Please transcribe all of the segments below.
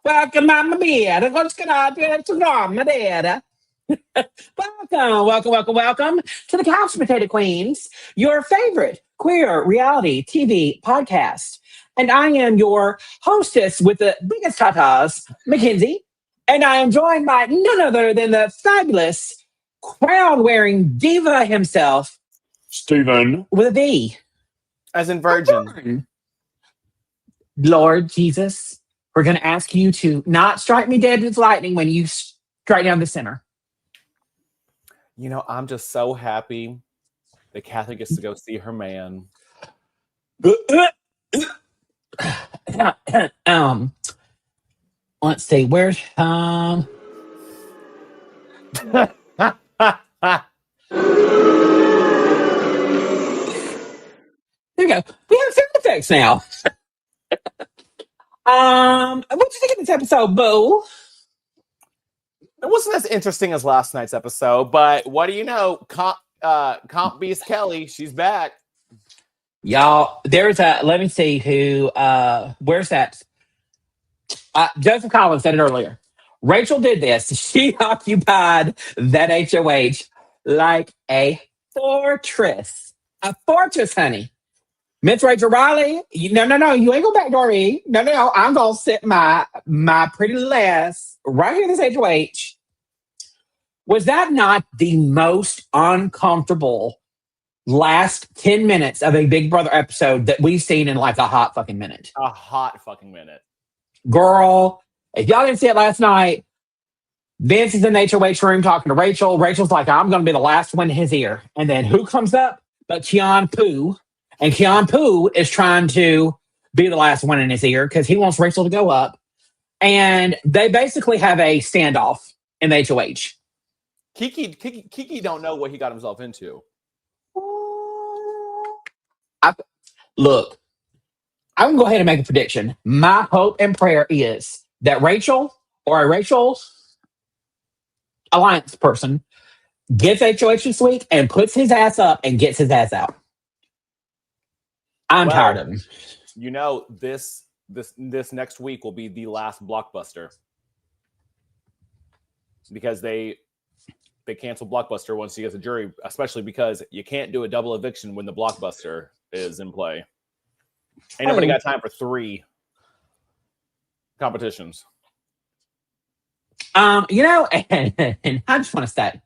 Welcome, Mamma Mia. What's going on? What's wrong, my dear? Welcome to the Couch Potato Queens, your favorite queer reality TV podcast. And I am your hostess with the biggest tatas, Mackenzie. And I am joined by none other than the fabulous crown-wearing diva himself, Steven. with a V. As in virgin. Lord Jesus, we're going to ask you to not strike me dead with lightning when you strike down the center. You know, I'm just so happy that Catherine gets to go see her man. Let's see, where's there we go. We have sound effects now. What you think of this episode, Boo? It wasn't as interesting as last night's episode, but what do you know? Comp Beast Kelly, she's back. Y'all, there's a, let me see who, where's that? Joseph Collins said it earlier. Rachel did this. She occupied that HOH like a fortress. A fortress, honey. Miss Rachel Riley, no, you ain't go backdoor me. No, I'm gonna sit my pretty little ass right here in this HOH. Was that not the most uncomfortable last 10 minutes of a Big Brother episode that we've seen in like a hot fucking minute? A hot fucking minute. Girl, if y'all didn't see it last night, Vince is in the HOH room talking to Rachel. Rachel's like, I'm gonna be the last one in his ear. And then who comes up but Keon Pooh? And Keon Pooh is trying to be the last one in his ear because he wants Rachel to go up. And they basically have a standoff in the HOH. Kiki don't know what he got himself into. Look, I'm going to go ahead and make a prediction. My hope and prayer is that Rachel or a Rachel alliance person gets HOH this week and puts his ass up and gets his ass out. I'm tired of him. You know, this next week will be the last blockbuster because they cancel blockbuster once you get the jury, especially because you can't do a double eviction when the blockbuster is in play. Ain't nobody got time for 3 competitions. You know, and I just want to say,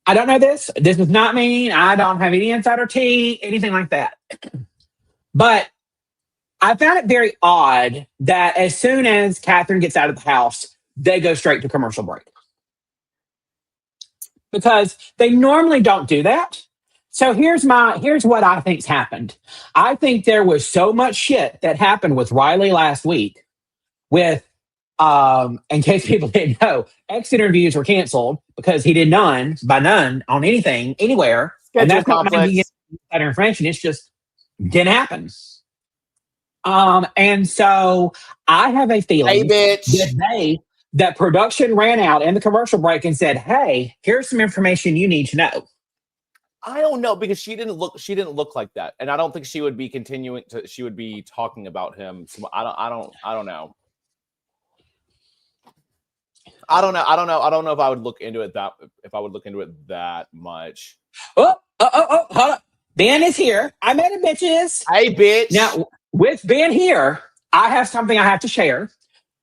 I don't know this. This is not me. I don't have any insider tea, anything like that. But I found it very odd that as soon as Catherine gets out of the house, they go straight to commercial break. Because they normally don't do that. So here's what I think's happened. I think there was so much shit that happened with Riley last week with in case people didn't know, exit interviews were canceled because he did none on anything, anywhere. Schedule and that's conflicts. not getting that information. It's just didn't happen. And so I have a feeling that production ran out in the commercial break and said, "Hey, here's some information you need to know." I don't know because she didn't look like that, and I don't think she would be she would be talking about him. So I don't know. I don't know if I would look into it that much. Oh, hold up. Ben is here. I made it, bitches. Hey, bitch. Now, with Ben here, I have something I have to share.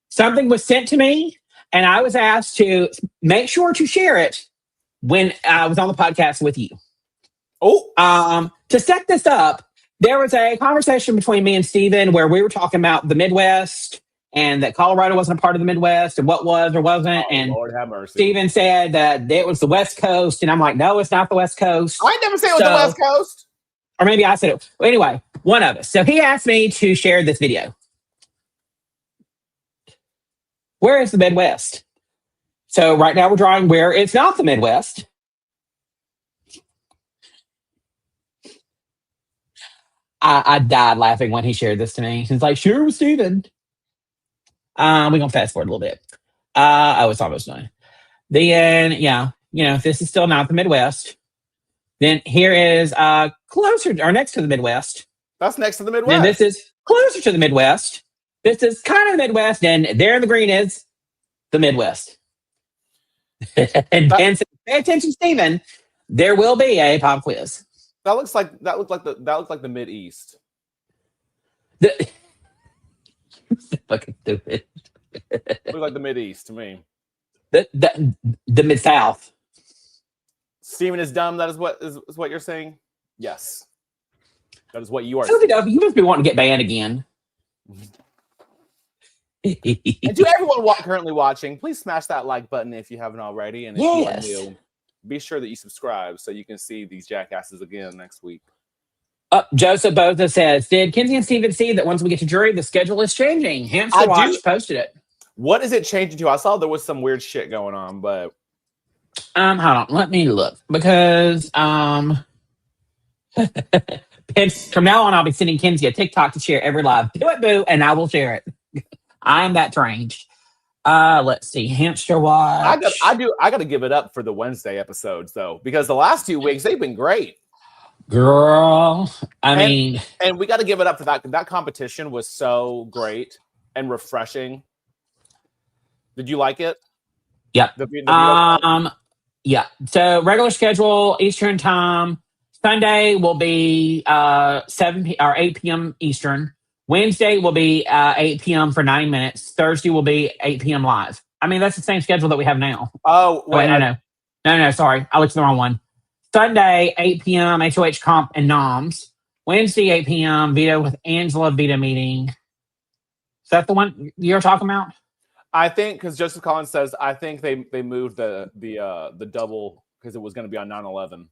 Something was sent to me, and I was asked to make sure to share it when I was on the podcast with you. Oh. To set this up, there was a conversation between me and Steven where we were talking about the Midwest and that Colorado wasn't a part of the Midwest and what was or wasn't. And Lord have mercy. Steven said that it was the West Coast. And I'm like, no, it's not the West Coast. I never said it was the West Coast. Or maybe I said it. Well, anyway, one of us. So he asked me to share this video. Where is the Midwest? So right now we're drawing where it's not the Midwest. I died laughing when he shared this to me. He's like, "Sure with Steven." We're going to fast forward a little bit. It's almost done. Then, if this is still not the Midwest, then here is closer or next to the Midwest. That's next to the Midwest. And this is closer to the Midwest. This is kind of Midwest, and there in the green is the Midwest. And Ben said, pay attention, Steven. There will be a pop quiz. That looks like the Mid East. Fucking stupid. Looks like the Mid East to me. The Mid South. Steven is dumb. That is what you're saying. Yes, that is what you are. You must be wanting to get banned again. And to everyone currently watching, please smash that like button if you haven't already. And if you are new, be sure that you subscribe so you can see these jackasses again next week. Joseph Boza says, did Kenzie and Steven see that once we get to jury, the schedule is changing? Hamster Watch posted it. What is it changing to? I saw there was some weird shit going on, but hold on, let me look. Because from now on, I'll be sending Kenzie a TikTok to share every live. Do it, boo, and I will share it. I am that trained. Let's see. Hamster Watch. I got to give it up for the Wednesday episodes, though, because the last 2 weeks, they've been great. Girl, I mean. And we got to give it up for that. That competition was so great and refreshing. Did you like it? Yeah. Yeah. So regular schedule, Eastern time. Sunday will be 8 p.m. Eastern. Wednesday will be 8 p.m. for 90 minutes. Thursday will be 8 p.m. live. I mean, that's the same schedule that we have now. Oh, wait. No, sorry. I looked at the wrong one. Sunday, 8 p.m. HOH comp and noms. Wednesday, 8 p.m. Veto with Angela Veto meeting. Is that the one you're talking about? I think because Joseph Collins says I think they moved the double because it was going to be on 9/11.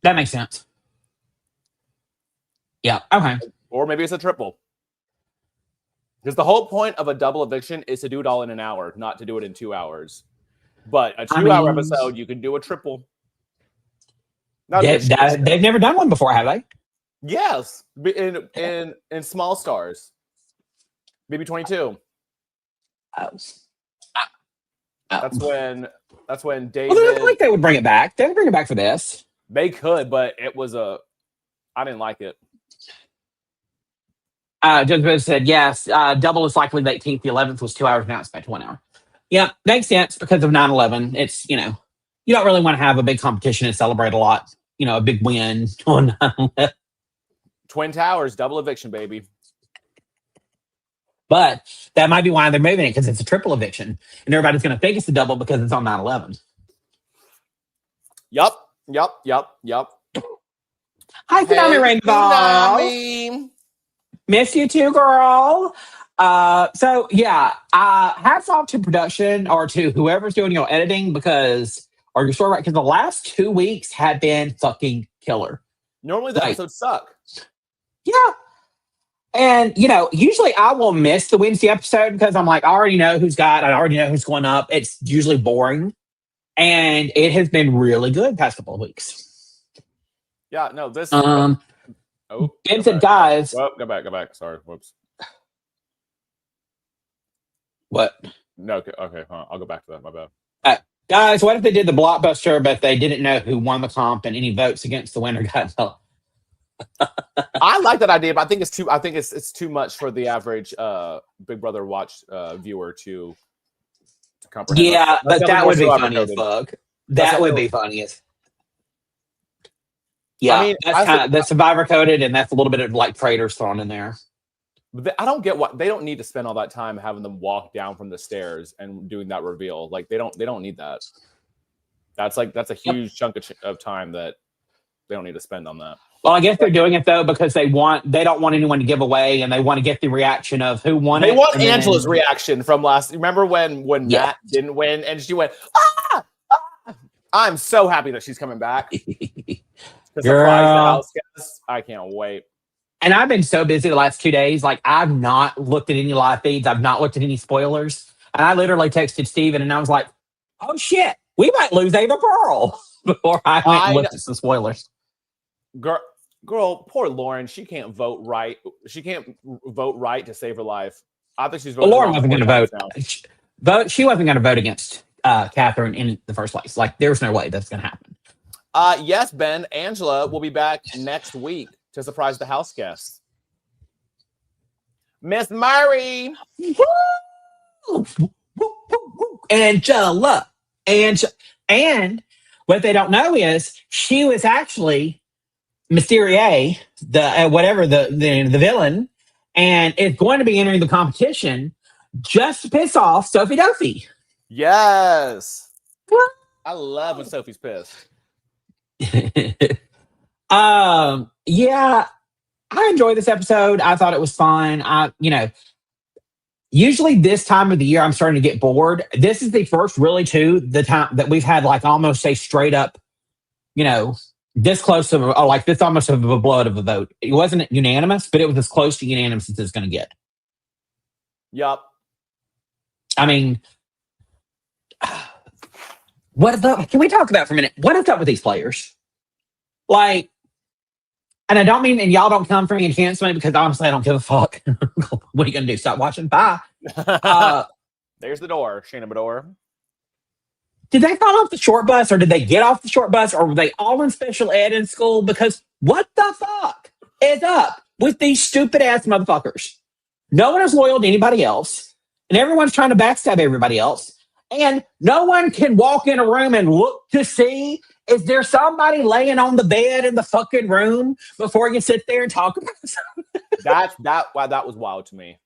That makes sense. Yeah. Okay. Or maybe it's a triple. Because the whole point of a double eviction is to do it all in an hour, not to do it in 2 hours. But a 2-hour episode, you can do a triple. They've never done one before, have they? Yes, in Small Stars, maybe 22. That's when David. Well, I think they would bring it back. They would bring it back for this. They could, but it was I didn't like it. Joseph said yes. Double is likely the 18th. The 11th was 2 hours. Now it's back to 1 hour. Yeah, makes sense because of 9/11. It's you don't really want to have a big competition and celebrate a lot. A big win on 9/11. Twin Towers, double eviction, baby. But that might be why they're moving it because it's a triple eviction, and everybody's going to think it's a double because it's on 9/11. Yup. Hi, Tsunami Rainbow. Tsunami. Miss you too, girl. So yeah, hats off to production or to whoever's doing your editing because the last 2 weeks have been fucking killer. Normally the episodes suck. Yeah. And usually I will miss the Wednesday episode because I'm like, I already know who's going up. It's usually boring. And it has been really good past couple of weeks. Yeah, no, this Vincent, guys. Oh, go back. Sorry. Whoops. What? No, okay. I'll go back to that. My bad. Guys, what if they did the blockbuster, but they didn't know who won the comp and any votes against the winner got no. I like that idea, but I think it's too much for the average Big Brother watch viewer to comprehend. Yeah, but that would be funny as fuck. That would be funny as. Yeah, I mean, that's Survivor coded, and that's a little bit of like traitors thrown in there. But I don't get what they don't need to spend all that time having them walk down from the stairs and doing that reveal. Like they don't need that. That's a huge chunk of time that they don't need to spend on that. Well, I guess they're doing it though because they don't want anyone to give away, and they want to get the reaction of who won it. They want Angela's reaction from last. Remember when Matt didn't win and she went, ah! I'm so happy that she's coming back. To surprise the house guests. I can't wait. And I've been so busy the last 2 days. Like I've not looked at any live feeds. I've not looked at any spoilers. And I literally texted Steven and I was like, oh shit, we might lose Ava Pearl before I went and looked at some spoilers. Girl, poor Lauren. She can't vote right. She can't vote right to save her life. I think she's voting. Lauren wasn't going to vote. She wasn't going to vote against Catherine in the first place. Like there's no way that's going to happen. Yes, Ben. Angela will be back next week to surprise the house guests. Miss Murray. Woo! Angela. And what they don't know is she was actually Mysteria, the whatever the villain, and is going to be entering the competition just to piss off Sophie Duffy. Yes. I love when Sophie's pissed. Yeah, I enjoyed this episode. I thought it was fun. Usually this time of the year, I'm starting to get bored. This is the first the time that we've had like almost a straight up, this close of like this almost of a blood of a vote. It wasn't unanimous, but it was as close to unanimous as it's going to get. Yup. I mean, can we talk about for a minute? What is up with these players? Like, and I don't mean, and y'all don't come for me and cancel me because honestly, I don't give a fuck. What are you going to do? Stop watching? Bye. There's the door, Shayna Bedore. Did they fall off the short bus or did they get off the short bus or were they all in special ed in school? Because what the fuck is up with these stupid ass motherfuckers? No one is loyal to anybody else and everyone's trying to backstab everybody else. And no one can walk in a room and look to see, is there somebody laying on the bed in the fucking room before you sit there and talk about something? That was wild to me.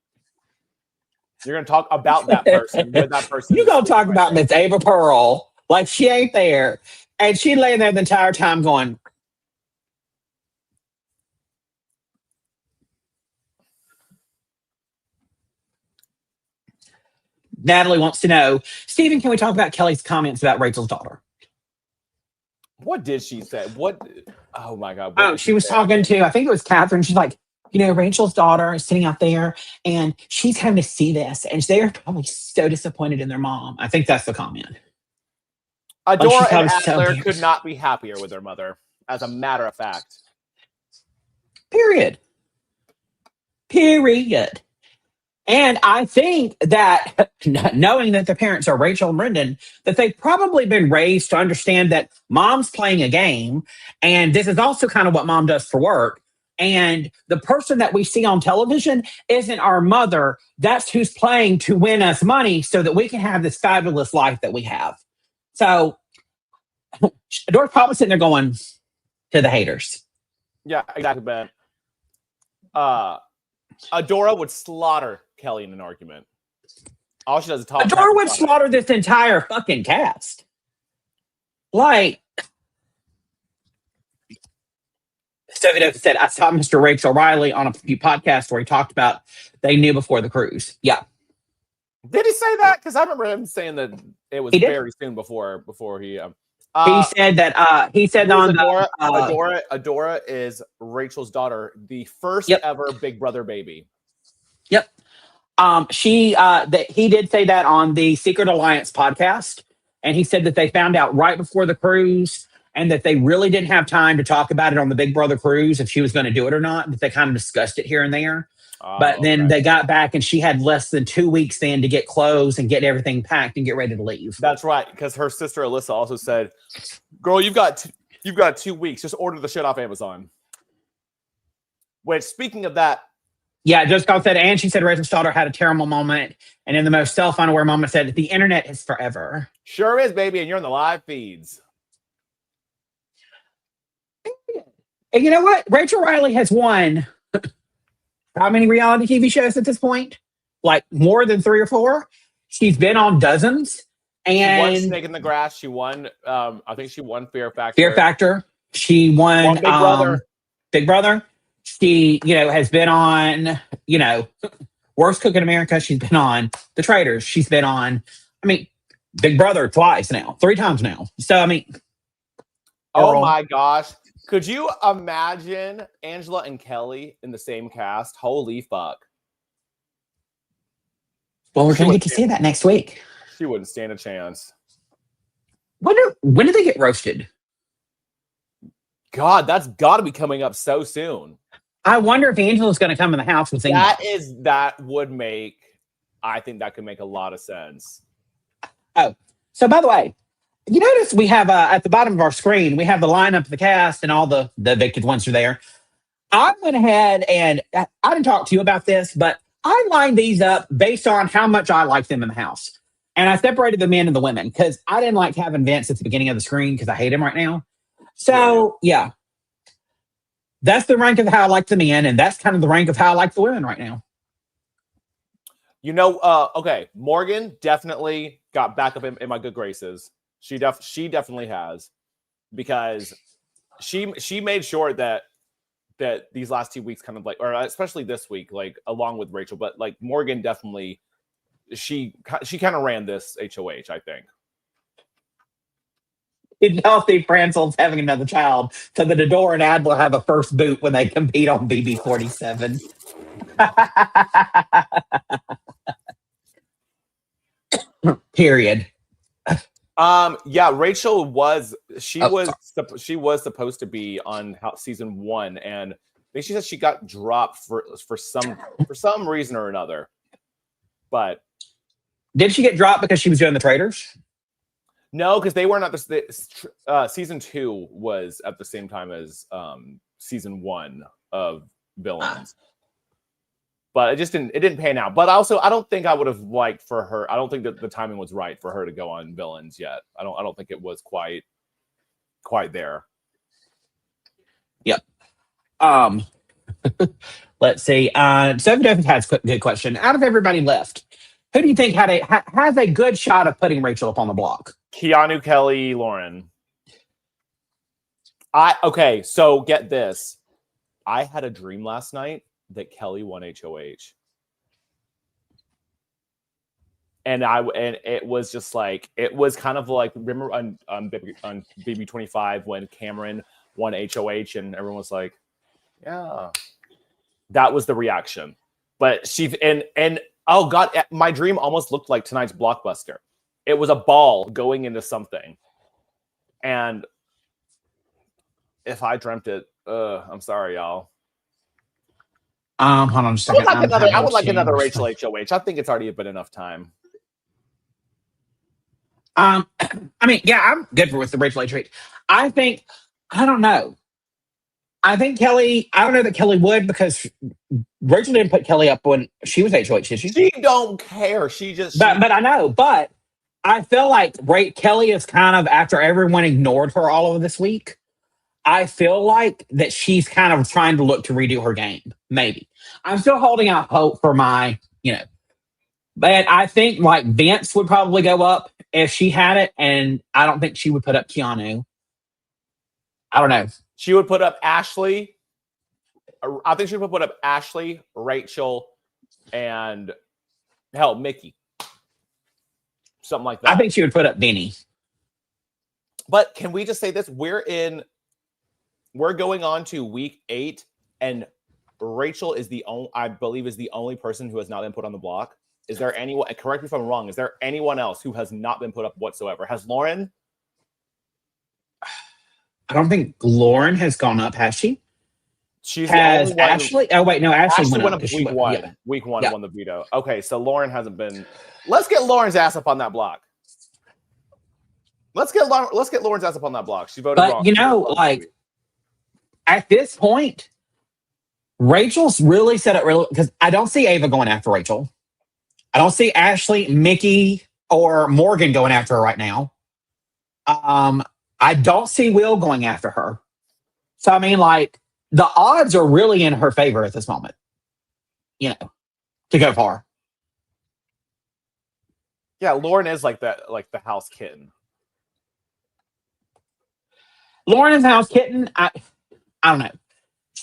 You're going to talk about that person. You're going to talk about Miss Ava Pearl like she ain't there. And she laying there the entire time going, Natalie wants to know, Steven, can we talk about Kelly's comments about Rachel's daughter? What did she say? Oh my God. She was talking to, I think it was Catherine. She's like, Rachel's daughter is sitting out there and she's having to see this. And they're probably so disappointed in their mom. I think that's the comment. Adora and Adler could not be happier with their mother, as a matter of fact. Period. And I think that knowing that the parents are Rachel and Brendan, that they've probably been raised to understand that mom's playing a game. And this is also kind of what mom does for work. And the person that we see on television isn't our mother. That's who's playing to win us money so that we can have this fabulous life that we have. So Adora's probably sitting there going to the haters. Yeah, exactly, Ben. Adora would slaughter Kelly in an argument. All she does is talk. Adora would slaughter this entire fucking cast. Like, Sophie said, I saw Mr. Rachel Riley on a few podcasts where he talked about they knew before the cruise. Yeah. Did he say that? Because I remember him saying that it was very soon before he. He said that. He said on Adora is Rachel's daughter, the first ever Big Brother baby. Yep. He did say that on the Secret Alliance podcast, and he said that they found out right before the cruise, and that they really didn't have time to talk about it on the Big Brother cruise if she was going to do it or not. That they kind of discussed it here and there. But then they got back and she had less than 2 weeks then to get clothes and get everything packed and get ready to leave. That's right. Because her sister Alyssa also said, girl, you've got 2 weeks. Just order the shit off Amazon. Which, speaking of that. Yeah, Jessica said, and she said Rachel's daughter had a terrible moment. And in the most self-unaware moment said, the internet is forever. Sure is, baby. And you're in the live feeds. And you know what? Rachel Riley has won how many reality TV shows at this point? Like more than 3 or 4. She's been on dozens. And she won Snake in the Grass. She won. I think she won Fear Factor. Fear Factor. She won Big Brother. Big Brother. She, has been on, Worst Cook in America. She's been on The Traitors. She's been on, Big Brother twice now, 3 times now. So oh my gosh. Could you imagine Angela and Kelly in the same cast? Holy fuck. Well, we're going to get to see that next week. She wouldn't stand a chance. When did they get roasted? God, that's got to be coming up so soon. I wonder if Angela's going to come in the house with I think that could make a lot of sense. Oh, so by the way, you notice we have at the bottom of our screen, we have the lineup of the cast and all the evicted ones are there. I went ahead and I didn't talk to you about this, but I lined these up based on how much I like them in the house. And I separated the men and the women because I didn't like having Vince at the beginning of the screen because I hate him right now. So, yeah. That's the rank of how I like the men, and that's kind of the rank of how I like the women right now. Okay, Morgan definitely got back up in my good graces. She definitely has, because she made sure that these last 2 weeks kind of like, or especially this week, like along with Rachel, but like Morgan definitely, she kind of ran this HOH, I think. You know, Steve Francel's having another child, so that Adore and Adler have a first boot when they compete on BB47. Period. Yeah, Rachel was supposed to be on season 1, and I think she said she got dropped for some reason or another. But did she get dropped because she was doing the Traitors? No, because they weren't at the season 2 was at the same time as season 1 of Villains. But it didn't pan out. But also, I don't think I would have liked for her. I don't think that the timing was right for her to go on Villains yet. I don't think it was quite there. Yep. Let's see. Sophie Duffy has a good question. Out of everybody left, who do you think has a good shot of putting Rachel up on the block? Keanu, Kelly, Lauren. Okay, so get this. I had a dream last night that Kelly won HOH. And it was just like, it was kind of like, remember on BB25 when Cameron won HOH and everyone was like, yeah. That was the reaction. But and oh God, my dream almost looked like tonight's blockbuster. It was a ball going into something. And if I dreamt it, I'm sorry, y'all. Hold on a second. I would like another Rachel HOH. I think it's already been enough time. I mean, yeah, I'm good with the Rachel HOH. I don't know. I think Kelly, I don't know that Kelly would, because Rachel didn't put Kelly up when she was HOH, did she? She don't care. But I know, but I feel like Kelly is kind of, after everyone ignored her all of this week, I feel like that she's kind of trying to look to redo her game. Maybe. I'm still holding out hope for but I think like Vince would probably go up if she had it, and I don't think she would put up Keanu. I don't know. She would put up Ashley. I think she would put up Ashley, Rachel, and hell, Mickey. Something like that. I think she would put up Benny. But can we just say this? We're going on to week 8, and Rachel is I believe is the only person who has not been put on the block. Is there anyone, correct me if I'm wrong, is there anyone else who has not been put up whatsoever? Has Lauren? I don't think Lauren has gone up, has she? She's has Ashley? Oh wait, no, Ashley went up week 1. Yeah. Week 1 won the veto. Okay, so Lauren hasn't been. Let's get Lauren's ass up on that block. Let's get Lauren's ass up on that block. She voted wrong. But at this point, Rachel's really set up because I don't see Ava going after Rachel. I don't see Ashley, Mickey, or Morgan going after her right now. I don't see Will going after her. So, I mean, the odds are really in her favor at this moment, to go far. Yeah, Lauren is like the house kitten. Lauren is the house kitten. I don't know.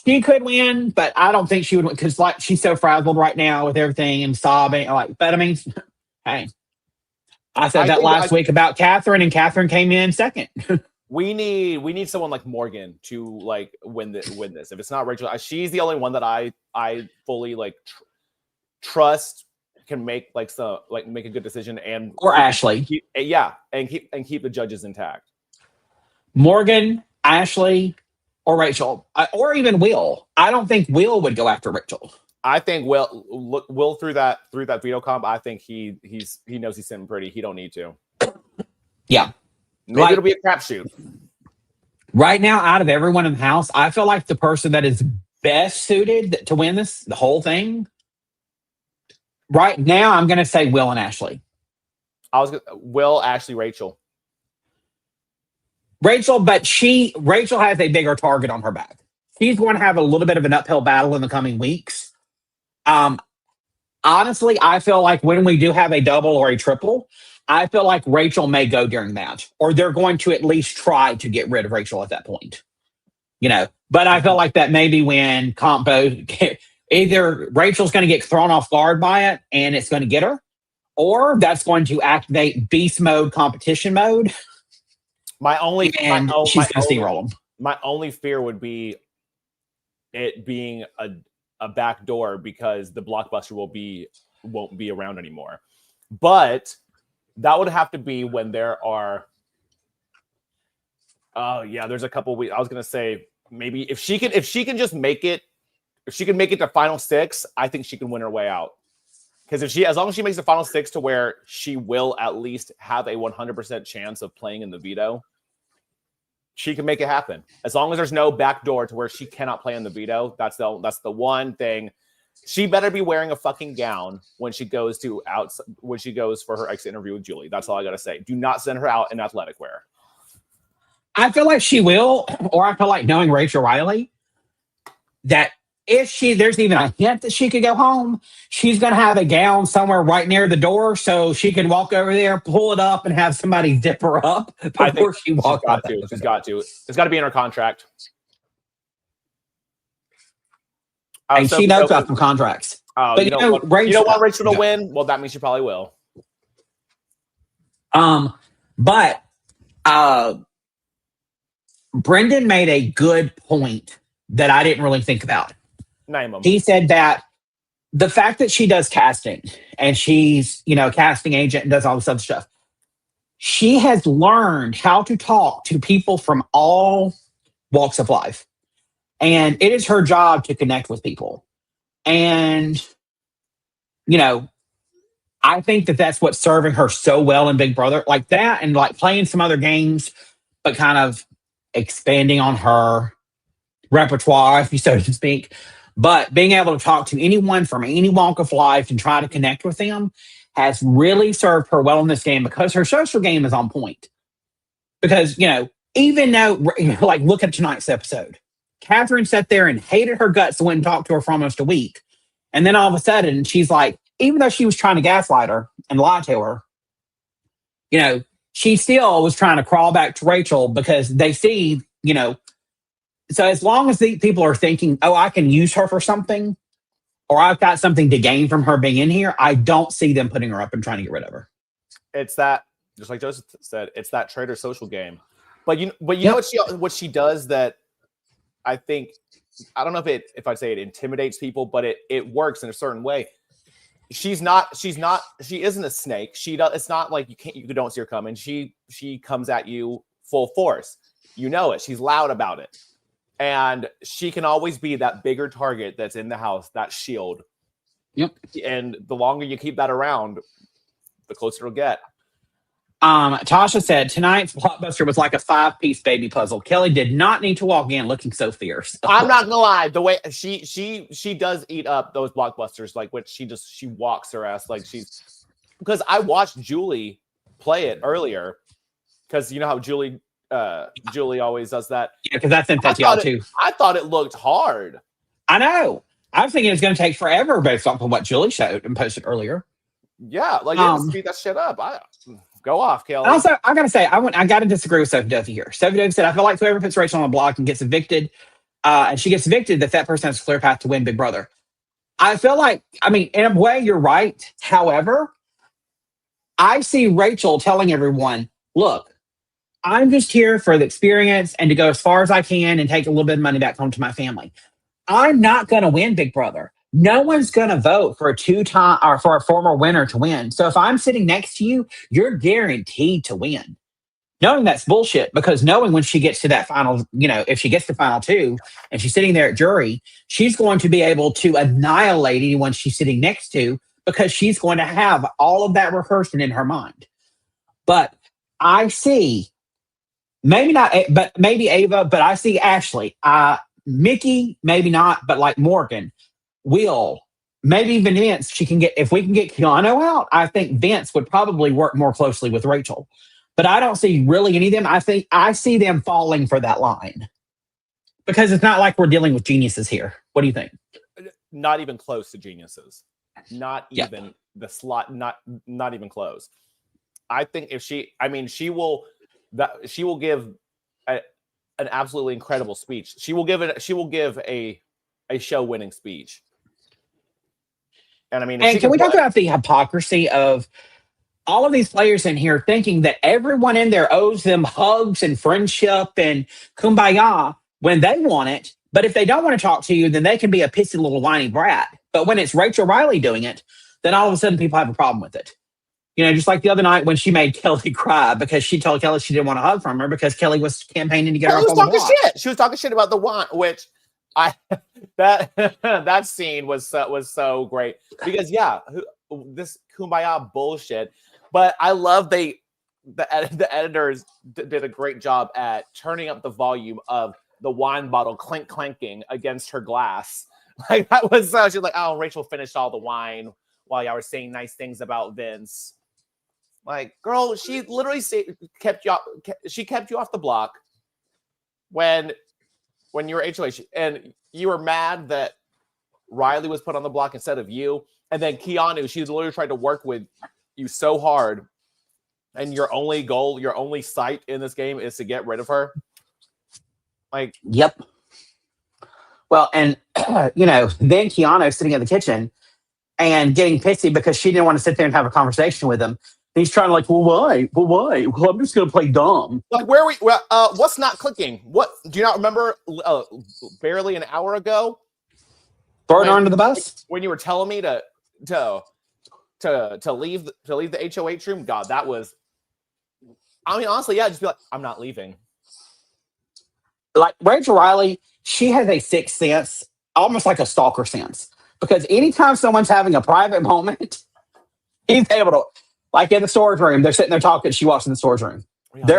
She could win, but I don't think she would win because she's so frazzled right now with everything and sobbing. But I mean, hey, I said that last week about Catherine, and Catherine came in second. We need someone like Morgan to win this. If it's not Rachel, she's the only one that I fully trust can make make a good decision, and or Ashley. Keep the judges intact. Morgan, Ashley, or Rachel, or even Will. I don't think Will would go after Rachel. I think Will through that veto comp. I think he knows he's sitting pretty. He don't need to. Yeah. Maybe it'll be a crapshoot. Right now, out of everyone in the house, I feel like the person that is best suited to win the whole thing, Right now, I'm going to say Will and Ashley. Will, Ashley, Rachel. Rachel, but Rachel has a bigger target on her back. She's going to have a little bit of an uphill battle in the coming weeks. Honestly, I feel like when we do have a double or a triple, I feel like Rachel may go during that, or they're going to at least try to get rid of Rachel at that point. But I feel like that maybe when combo, either Rachel's going to get thrown off guard by it and it's going to get her, or that's going to activate beast mode, competition mode. She's going to steamroll them. My only fear would be it being a back door because the blockbuster won't be around anymore. But that would have to be when there are. Oh yeah, there's a couple weeks. I was gonna say maybe if she can just make it, if she can make it to final 6, I think she can win her way out. Because as long as she makes the final 6 to where she will at least have a 100% chance of playing in the veto, she can make it happen. As long as there's no back door to where she cannot play in the veto, that's the one thing. She better be wearing a fucking gown when she goes for her exit interview with Julie. That's all I gotta say. Do not send her out in athletic wear. I feel like she will, or I feel like knowing Rachel Riley, that if there's even a hint that she could go home, she's going to have a gown somewhere right near the door so she can walk over there, pull it up, and have somebody zip her up before she walks out. She's got to. It's got to be in her contract. And she knows about some contracts. But you don't want Rachel to win? Well, that means she probably will. But Brendan made a good point that I didn't really think about. Name them. He said that the fact that she does casting and she's, casting agent and does all this other stuff, she has learned how to talk to people from all walks of life. And it is her job to connect with people. And, I think that that's what's serving her so well in Big Brother. Like that and like playing some other games, but kind of expanding on her repertoire, if you so to speak. But being able to talk to anyone from any walk of life and try to connect with them has really served her well in this game because her social game is on point. Because, even though, like, look at tonight's episode. Catherine sat there and hated her guts and went and talked to her for almost a week. And then all of a sudden, she's like, even though she was trying to gaslight her and lie to her, she still was trying to crawl back to Rachel because they see, so as long as the people are thinking, oh, I can use her for something, or I've got something to gain from her being in here, I don't see them putting her up and trying to get rid of her. It's that, just like Joseph said, it's that trader social game. But you know what she does that I think, I don't know if I'd say it intimidates people, but it works in a certain way. She isn't a snake. It's not like you don't see her coming. She comes at you full force. You know it. She's loud about it. And she can always be that bigger target that's in the house, that shield. Yep. And the longer you keep that around, the closer it'll get. Tasha said, tonight's blockbuster was like a 5-piece baby puzzle. Kelly did not need to walk in looking so fierce. I'm not gonna lie. The way she does eat up those blockbusters, like what she walks her ass like because I watched Julie play it earlier because you know how Julie always does that. Yeah, because that's in y'all too. I thought it looked hard. I know. I was thinking it's going to take forever based off of what Julie showed and posted earlier. Yeah, like speed that shit up. Go off, Kelly. Also, I got to say, I got to disagree with Sophie Duffy here. Sophie Duffy said, I feel like whoever puts Rachel on the block and gets evicted, and she gets evicted, that person has a clear path to win Big Brother. I feel like, in a way, you're right. However, I see Rachel telling everyone, look, I'm just here for the experience and to go as far as I can and take a little bit of money back home to my family. I'm not going to win Big Brother. No one's going to vote for a 2-time or for a former winner to win. So if I'm sitting next to you, you're guaranteed to win. Knowing that's bullshit, because knowing when she gets to that final, if she gets to final 2 and she's sitting there at jury, she's going to be able to annihilate anyone she's sitting next to because she's going to have all of that rehearsed in her mind. But I see, maybe not, but maybe Ava, but I see Ashley, Mickey, maybe not, but like Morgan, Will, maybe even Vince, if we can get Keanu out, I think Vince would probably work more closely with Rachel. But I don't see really any of them. I see them falling for that line. Because it's not like we're dealing with geniuses here. What do you think? Not even close to geniuses. Not even the slot. Not even close. I think if she will give an absolutely incredible speech. She will give a show-winning speech. And I mean, can we talk about the hypocrisy of all of these players in here thinking that everyone in there owes them hugs and friendship and kumbaya when they want it. But if they don't want to talk to you, then they can be a pissy little whiny brat. But when it's Rachel Riley doing it, then all of a sudden people have a problem with it. Just like the other night when she made Kelly cry because she told Kelly she didn't want a hug from her because Kelly was campaigning to get her off on the block. She was talking shit about the wine, which that scene was so great because this kumbaya bullshit. But I love the editors did a great job at turning up the volume of the wine bottle clanking against her glass. Like that was she's like, oh, Rachel finished all the wine while y'all were saying nice things about Vince. Like, girl, she literally kept you off the block when you were HOH, and you were mad that Riley was put on the block instead of you. And then Keanu, she literally tried to work with you so hard, and your only goal, your only sight in this game is to get rid of her. Like, yep. Well, and then Keanu sitting in the kitchen and getting pissy because she didn't want to sit there and have a conversation with him. He's trying to like, well, why? Well, I'm just going to play dumb. Like, what's not clicking? What do you not remember? Barely an hour ago, throw her under the bus when you were telling me to leave the HOH room. God, that was. I mean, honestly, just be like, I'm not leaving. Like Rachel Riley, she has a sixth sense, almost like a stalker sense, because anytime someone's having a private moment, he's able to. Like in the storage room, they're sitting there talking. She walks in the storage room. Yeah. They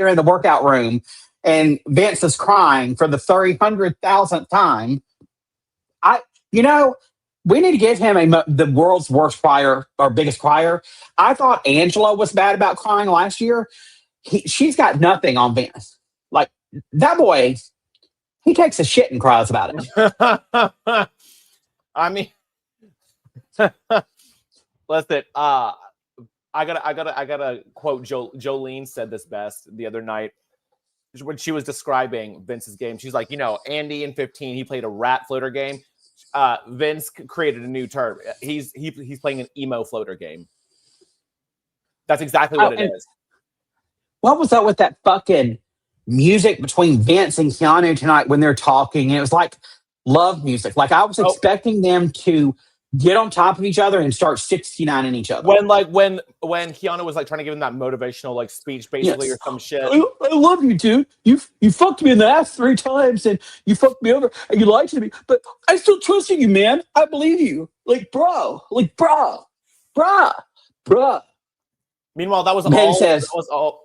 are in the workout room, and Vince is crying for the 300,000th time. We need to give him the world's worst crier or biggest crier. I thought Angela was bad about crying last year. She's got nothing on Vince. Like that boy, he takes a shit and cries about it. I mean, listen. I gotta quote Jolene said this best the other night when she was describing Vince's game. She's like, Andy in 15, he played a rat floater game. Vince created a new term. He's playing an emo floater game. That's exactly what it is. What was up with that fucking music between Vince and Keanu tonight when they're talking? It was like love music. Like I was expecting them to get on top of each other and start 69ing each other. When Keanu was like trying to give him that motivational like speech basically or some shit. I love you, dude. You fucked me in the ass 3 times and you fucked me over and you lied to me, but I still trust you, man. I believe you. Like, bro. Meanwhile, that was all.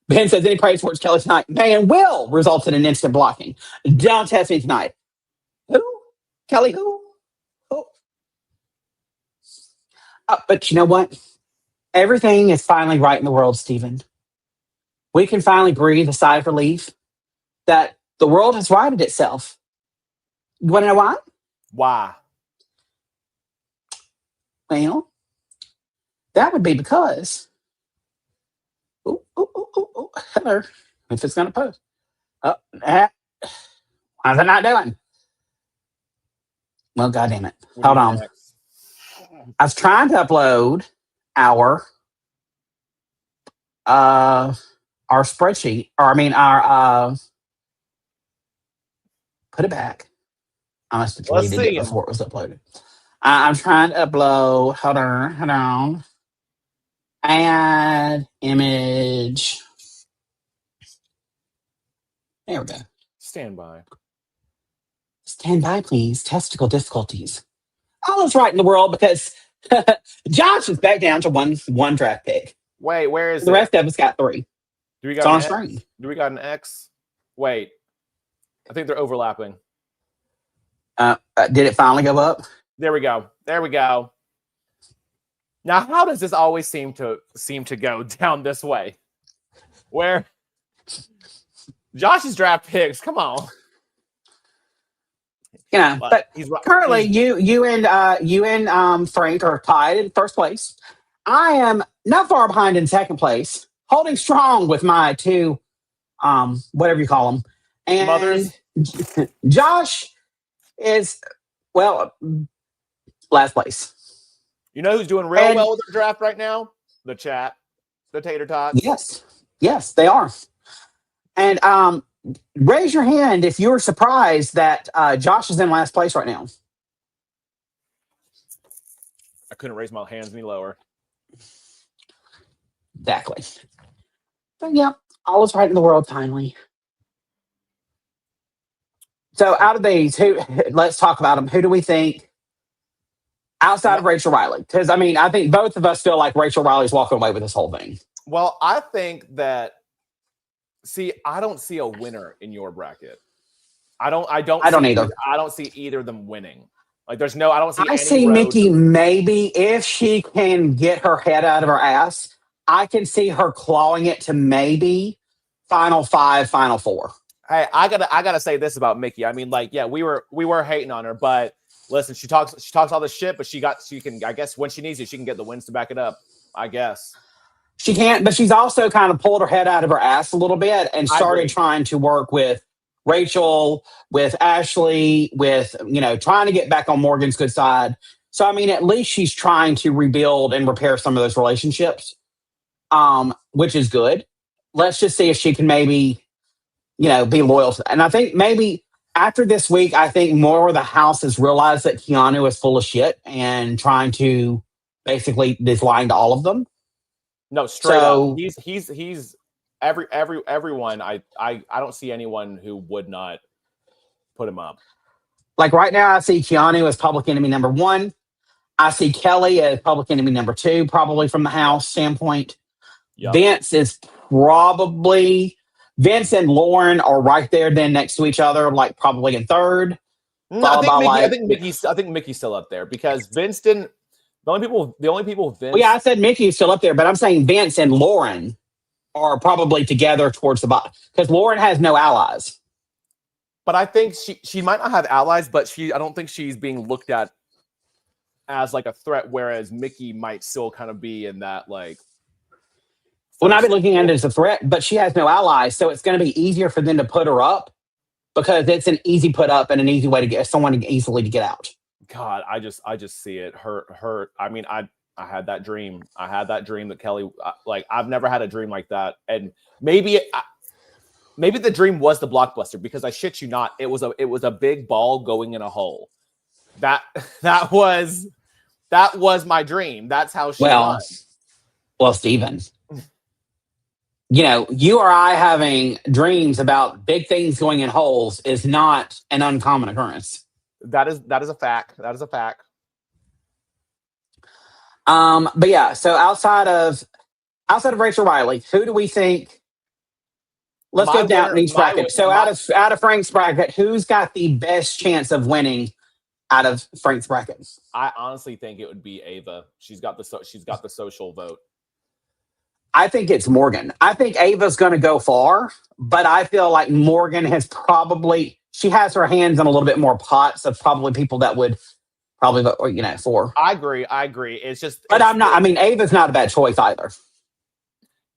Ben says any praise towards Kelly tonight. Man will result in an instant blocking. Don't test me tonight. Who? Kelly who? But you know what? Everything is finally right in the world, Steven. We can finally breathe a sigh of relief that the world has righted itself. You want to know why? Why? Well, that would be because. Hello. If it's going to post. Why is it not doing? Well, goddamn it. Hold on. I was trying to upload our spreadsheet, put it back. I must have deleted it before it was uploaded. I'm trying to upload. Hold on. Add image. There we go. Stand by, please. Testicle difficulties. All is right in the world because Josh is back down to one draft pick. Wait, where is the rest of us got 3? Do we got on screen? Do we got an X? Wait, I think they're overlapping. Did it finally go up? There we go. There we go. Now, how does this always seem to go down this way? Where Josh's draft picks, come on. You know, but he's currently you and Frank are tied in first place. I am not far behind in second place, holding strong with my two, whatever you call them. And mothers. Josh is, well, last place. You know who's doing real well with their draft right now? The chat, the Tater Tots. Yes, they are. And raise your hand if you're surprised that Josh is in last place right now. I couldn't raise my hands any lower. Exactly. But yeah, all is right in the world finally. So out of these, let's talk about them. Who do we think outside of Rachel Riley? Because I mean, I think both of us feel like Rachel Riley's walking away with this whole thing. Well, I think that. See, I don't see a winner in your bracket. I don't either. I don't see either of them winning. Like, there's no. I don't see. I see Mickey maybe if she can get her head out of her ass. I can see her clawing it to maybe final 5, final 4. Hey, I gotta say this about Mickey. I mean, like, yeah, we were hating on her, but listen, she talks all this shit, but she can, I guess, when she needs it, she can get the wins to back it up. I guess she can't, but she's also kind of pulled her head out of her ass a little bit and started trying to work with Rachel, with Ashley, with trying to get back on Morgan's good side. So I mean, at least she's trying to rebuild and repair some of those relationships, which is good. Let's just see if she can maybe. Be loyal to that. And I think maybe after this week, I think more of the house has realized that Keanu is full of shit and trying to basically is lying to all of them. No, straight up. He's everyone. I don't see anyone who would not put him up. Like right now, I see Keanu as public enemy number 1. I see Kelly as public enemy number 2, probably from the house standpoint. Yep. Vince is probably. Vince and Lauren are right there, then next to each other, like probably in third. No, I think Mickey's still up there because Vince didn't. The only people. Vince. Well, yeah, I said Mickey's still up there, but I'm saying Vince and Lauren are probably together towards the bottom because Lauren has no allies. But I think she might not have allies, but I don't think she's being looked at as like a threat, whereas Mickey might still kind of be in that like. Well, not be looking at it as a threat, but she has no allies, so it's going to be easier for them to put her up because it's an easy put up and an easy way to get someone easily to get out. God, I just see it. Her. I mean, I had that dream. I had that dream that Kelly. Like, I've never had a dream like that, and maybe the dream was the blockbuster because I shit you not, it was a big ball going in a hole. That was my dream. That's how she was. Well, Steven. You or I having dreams about big things going in holes is not an uncommon occurrence. That is a fact. That is a fact. But yeah, so outside of Rachel Riley, who do we think? Let's go down in each bracket. So out of Frank's bracket, who's got the best chance of winning out of Frank's bracket? I honestly think it would be Ava. She's got the social vote. I think it's Morgan. I think Ava's going to go far, but I feel like Morgan she has her hands in a little bit more pots of probably people that would probably vote, for. I agree. It's just, but I'm not. I mean, Ava's not a bad choice either.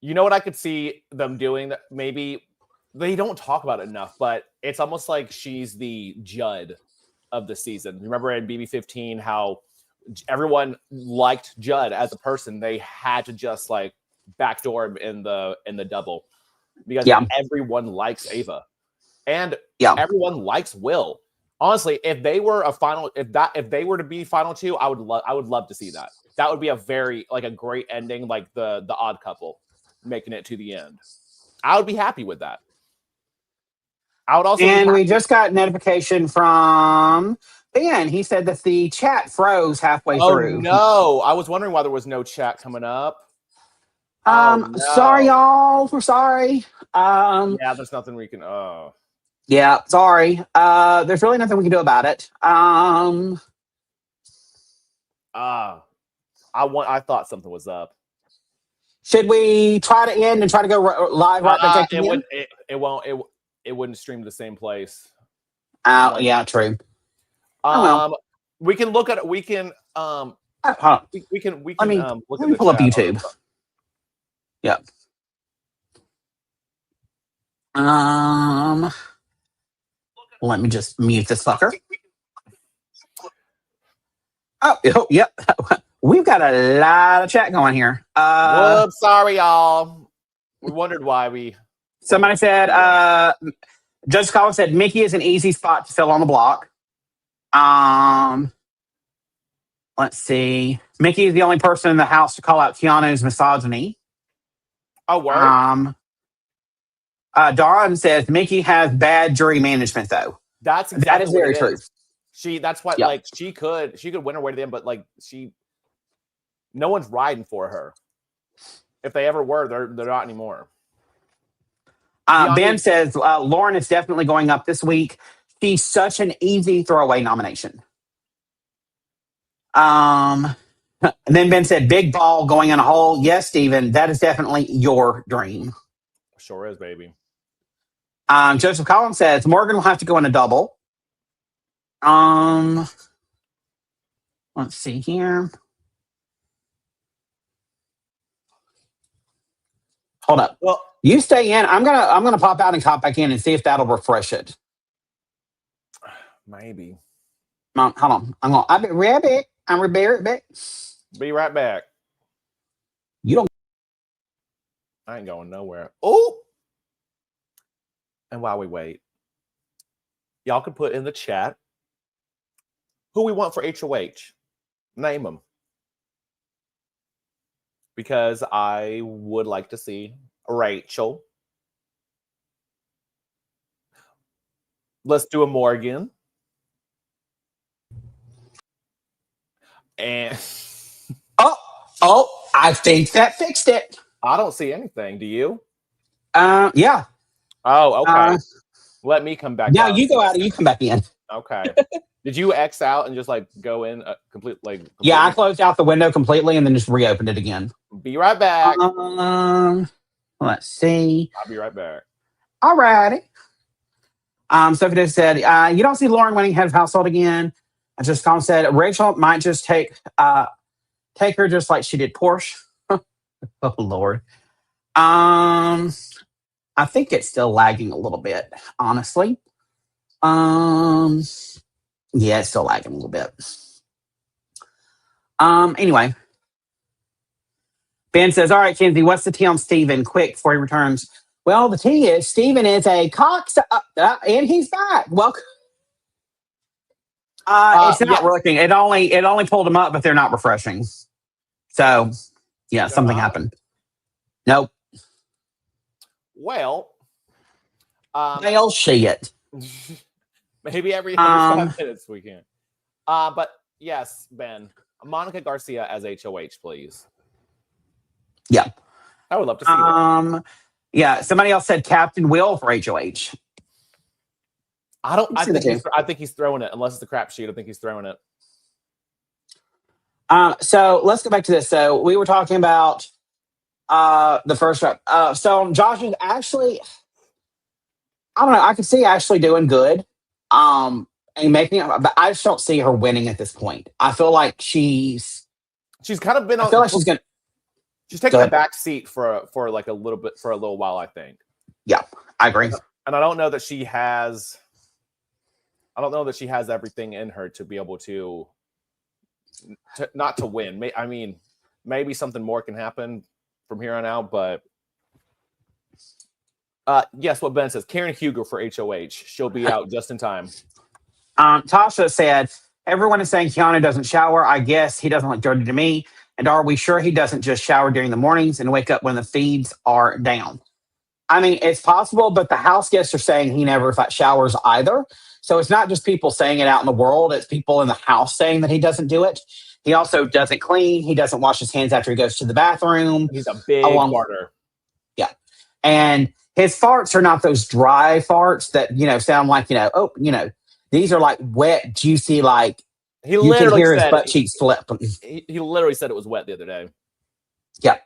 You know what I could see them doing that maybe they don't talk about it enough, but it's almost like she's the Judd of the season. Remember in BB15 how everyone liked Judd as a person? They had to just like backdoor him in the double because everyone likes Ava and everyone likes Will. Honestly, if they were if they were to be final 2, I would love to see that. That would be a great ending, like the Odd Couple making it to the end. I would be happy with that. I would also. And we just got notification from Ben. He said that the chat froze halfway through. No, I was wondering why there was no chat coming up. Sorry, y'all. We're sorry. Yeah, there's nothing we can. Yeah, sorry. There's really nothing we can do about it. I thought something was up. Should we try to end and try to go live right back again? It wouldn't stream to the same place. Yeah, true. We can look at it. We can we can let me pull up YouTube. Yep. Let me just mute this fucker. Oh, yep. We've got a lot of chat going here. Whoops, sorry, y'all. We wondered why we. Somebody said, Judge Collins said, Mickey is an easy spot to fill on the block. Let's see. Mickey is the only person in the house to call out Keanu's misogyny. Oh, word. Dawn says Mickey has bad jury management, though. That is very true. That's why, like, she could win her way to them, but like no one's riding for her. If they ever were, they're not anymore. Ben says Lauren is definitely going up this week. She's such an easy throwaway nomination. And then Ben said, big ball going in a hole. Yes, Steven, that is definitely your dream. Sure is, baby. Joseph Collins says Morgan will have to go in a double. Let's see here. Hold up. Well, you stay in. I'm gonna pop out and pop back in and see if that'll refresh it. Maybe. Hold on. I'll be right back. I'm right back. Be right back. You don't. I ain't going nowhere. Oh. And while we wait, y'all can put in the chat who we want for HOH. Name them. Because I would like to see Rachel. Let's do a Morgan. And I think that fixed it. I don't see anything. Do you? Yeah. Oh, okay. Let me come back. Now you go out and you come back in. Okay. Did you X out and just like go in completely? Yeah, I closed out the window completely and then just reopened it again. Be right back. Let's see. I'll be right back. All righty. Sophie just said, you don't see Lauren winning head of household again. I just said Rachel might just take her just like she did Porsche. Oh Lord. I think it's still lagging a little bit, honestly. Yeah, it's still lagging a little bit. Anyway. Ben says, all right, Kenzie, what's the tea on Steven? Quick before he returns. Well, the tea is Steven is a and he's back. Welcome. It's not working. It only pulled them up, but they're not refreshing. So, yeah, something happened. Nope. Well, shit. Maybe every 5 minutes we can. But yes, Ben, Monica Garcia as HOH, please. Yeah, I would love to see that. Yeah, somebody else said Captain Will for HOH. I think he's throwing it. Unless it's a crapshoot, I think he's throwing it. So let's go back to this. So we were talking about the first rep. So Josh is actually, I don't know. I could see Ashley doing good, and making it, but I just don't see her winning at this point. I feel like she's kind of been on. I feel like she's gonna. She's taking a back seat for like a little while, I think. Yeah, I agree. And I don't know that she has. I don't know that she has everything in her to be able to not to win. I mean, maybe something more can happen from here on out, but yes, what Ben says, Karen Huger for HOH. She'll be out just in time. Tasha said, everyone is saying Keanu doesn't shower. I guess he doesn't look dirty to me. And are we sure he doesn't just shower during the mornings and wake up when the feeds are down? I mean, it's possible, but the house guests are saying he never showers either. So it's not just people saying it out in the world. It's people in the house saying that he doesn't do it. He also doesn't clean. He doesn't wash his hands after he goes to the bathroom. He's a big farter. Yeah. And his farts are not those dry farts that, sound like, these are like wet, juicy, like He you can literally hear his said butt cheeks flip. he literally said it was wet the other day. Yeah.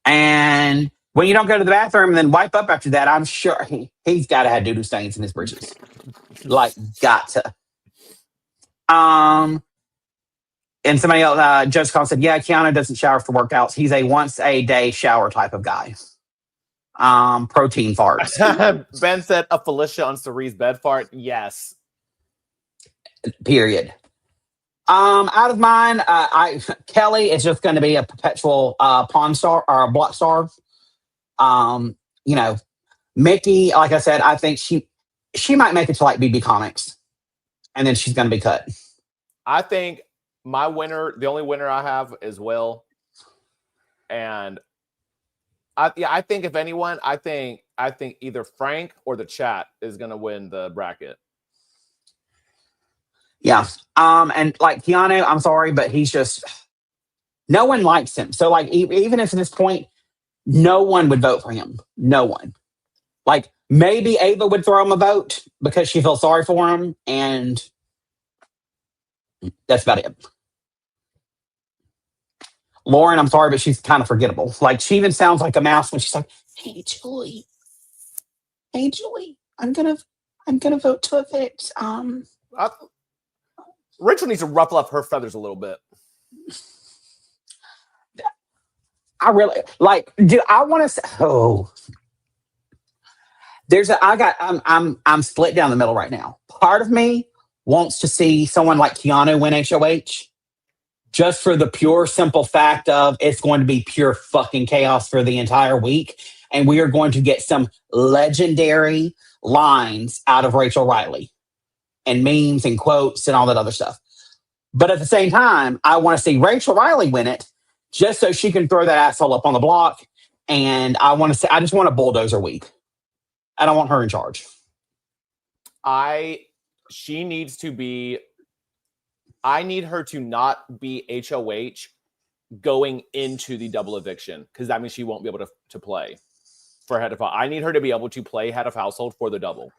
And when you don't go to the bathroom and then wipe up after that, I'm sure he's got to have doo-doo stains in his britches. Like, got to. And somebody else, Judge Call said, yeah, Keanu doesn't shower for workouts. He's a once-a-day shower type of guy. Protein farts. Ben said a Felicia on Cerie's bed fart. Yes. Period. Out of mine, Kelly is just going to be a perpetual pawn star or a block star. Mickey, like I said, I think she might make it to like BB Comics, and then she's going to be cut. I think my winner, the only winner I have, is Will, and I think if anyone, I think either Frank or the chat is going to win the bracket. Yeah. And like Keanu, I'm sorry, but he's just, no one likes him. So like, even if at this point, no one would vote for him. No one. Like maybe Ava would throw him a vote because she feels sorry for him. And that's about it. Lauren, I'm sorry, but she's kind of forgettable. Like she even sounds like a mouse when she's like, hey, Julie. Hey, Julie, I'm going to vote to evict. Rachel needs to ruffle up her feathers a little bit. I really like. Do I want to say? Oh, I'm split down the middle right now. Part of me wants to see someone like Keanu win HOH, just for the pure, simple fact of it's going to be pure fucking chaos for the entire week, and we are going to get some legendary lines out of Rachel Riley, and memes and quotes and all that other stuff. But at the same time, I want to see Rachel Riley win it just so she can throw that asshole up on the block. And I just want a bulldozer week. I don't want her in charge. She needs to be, I need her to not be HOH going into the double eviction, because that means she won't be able to play for head of. I need her to be able to play head of household for the double.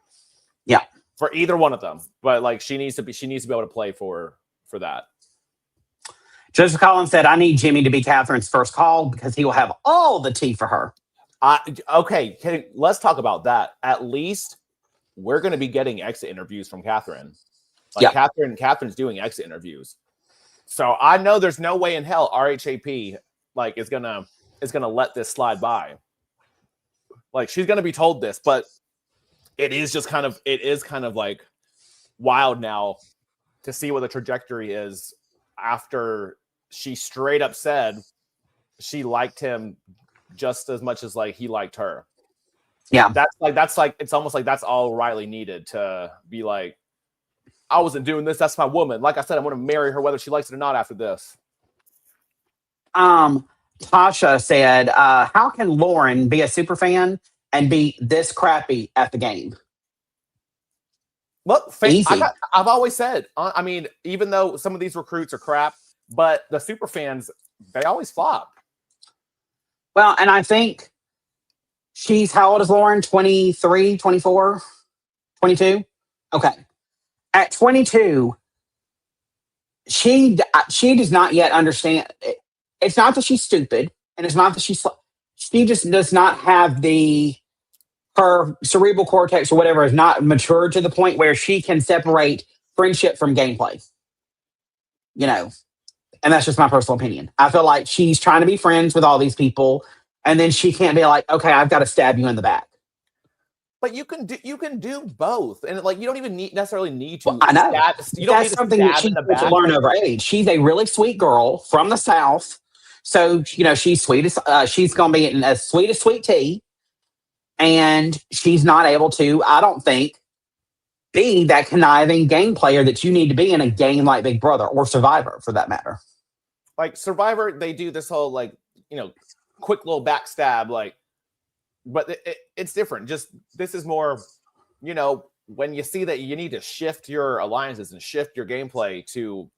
Yeah. For either one of them. But like she needs to be able to play for that. Joseph Collins said, I need Jimmy to be Catherine's first call because he will have all the tea for her. Okay, let's talk about that. At least we're going to be getting exit interviews from Catherine. Like Catherine's doing exit interviews. So I know there's no way in hell RHAP like is gonna let this slide by. Like she's gonna be told this, but it is kind of like wild now to see what the trajectory is after she straight up said she liked him just as much as like he liked her. Yeah. That's like it's almost like that's all Riley needed to be like, I wasn't doing this, that's my woman. Like I said, I'm gonna marry her whether she likes it or not after this. Tasha said, how can Lauren be a super fan and be this crappy at the game? Look, I've always said, I mean, even though some of these recruits are crap, but the super fans, they always flop. Well, and I think she's, how old is Lauren? 23, 24, 22? Okay. At 22, she does not yet understand. It's not that she's stupid, and it's not that she just does not have her cerebral cortex or whatever is not matured to the point where she can separate friendship from gameplay. And that's just my personal opinion. I feel like she's trying to be friends with all these people, and then she can't be like, okay, I've got to stab you in the back. But you can do both, and like you don't even necessarily need to. Well, I know that's something that she needs to learn over age. She's a really sweet girl from the South, so she's sweet as she's going to be as sweet as sweet tea, and she's not able to, I don't think, be that conniving game player that you need to be in a game like Big Brother or Survivor, for that matter. Like Survivor, they do this whole like quick little backstab, like. But it's different. Just this is more, when you see that you need to shift your alliances and shift your gameplay to,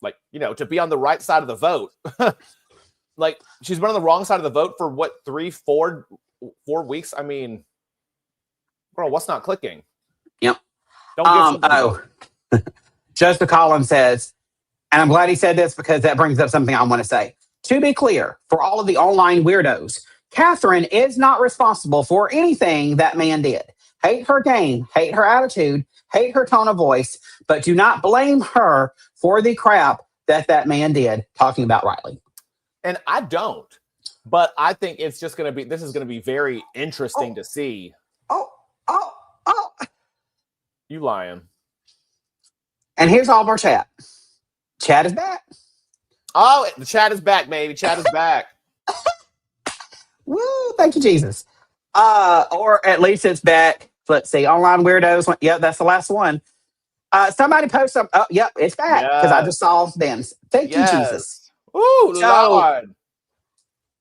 like, to be on the right side of the vote. Like she's been on the wrong side of the vote for what 3-4 weeks. I mean, Girl, what's not clicking? Yep. Don't give Joseph Collins says, and I'm glad he said this because that brings up something I want to say. To be clear, for all of the online weirdos, Catherine is not responsible for anything that man did. Hate her game, hate her attitude, hate her tone of voice, but do not blame her for the crap that man did, talking about Riley. And I don't, but I think it's just going to be, this is going to be very interesting to see. Oh. You lying. And here's all of our chat. Chat is back. Oh, the chat is back, baby. Chat is back. Woo, thank you, Jesus. Or at least it's back. Let's see. Online weirdos. Yep, that's the last one. Somebody post some. Oh, yep, it's back. Because I just saw them. Thank you, Jesus. Ooh, Lord.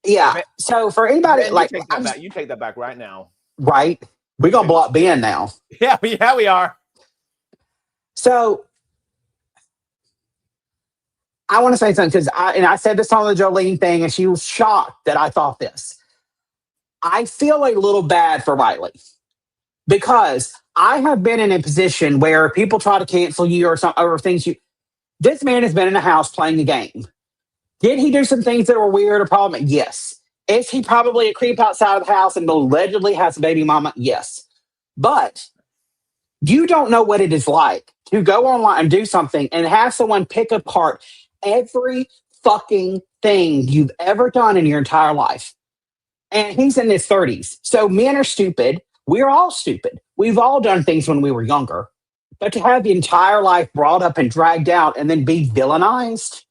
Yeah. So for anybody, Ben, like, you take that back right now. Right? We're going to block Ben now. Yeah, we are. So I want to say something because I said this on the Jolene thing, and she was shocked that I thought this. I feel a little bad for Riley because I have been in a position where people try to cancel you or some or things you. This man has been in a house playing a game. Did he do some things that were weird or problem? Yes. Is he probably a creep outside of the house and allegedly has a baby mama? Yes. But you don't know what it is like to go online and do something and have someone pick apart every fucking thing you've ever done in your entire life. And he's in his 30s. So men are stupid. We're all stupid. We've all done things when we were younger. But to have the entire life brought up and dragged out and then be villainized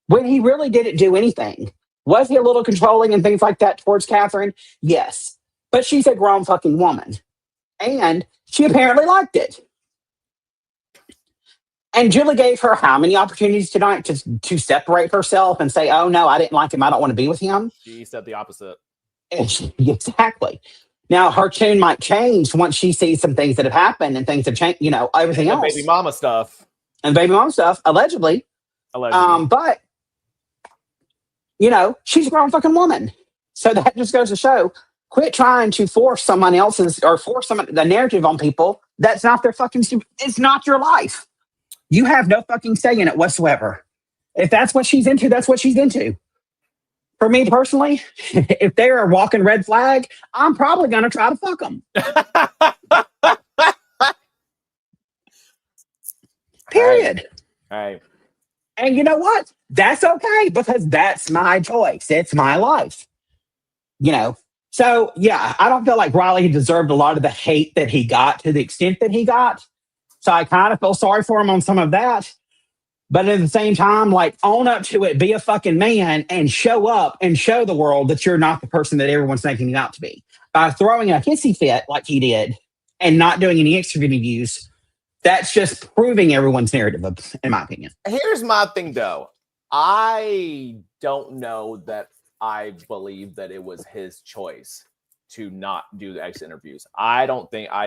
when he really didn't do anything. Was he a little controlling and things like that towards Catherine? Yes. But she's a grown fucking woman. And she apparently liked it. And Julie gave her how many opportunities tonight to separate herself and say, oh, no, I didn't like him. I don't want to be with him. She said the opposite. Exactly. Now, her tune might change once she sees some things that have happened and things have changed, everything and else. Baby mama stuff. And baby mama stuff, allegedly. But, she's a grown fucking woman. So that just goes to show, quit trying to force someone else's or force the narrative on people. That's not their fucking, it's not your life. You have no fucking say in it whatsoever. If that's what she's into, that's what she's into. For me personally, if they're a walking red flag, I'm probably going to try to fuck them. Period. Hey. And you know what? That's okay because that's my choice. It's my life. So, yeah, I don't feel like Riley deserved a lot of the hate that he got to the extent that he got. So I kind of feel sorry for him on some of that. But at the same time, like, own up to it, be a fucking man, and show up and show the world that you're not the person that everyone's making you out to be. By throwing a hissy fit like he did and not doing any extra interviews, that's just proving everyone's narrative, in my opinion. Here's my thing, though. I don't know that I believe that it was his choice to not do the exit interviews. I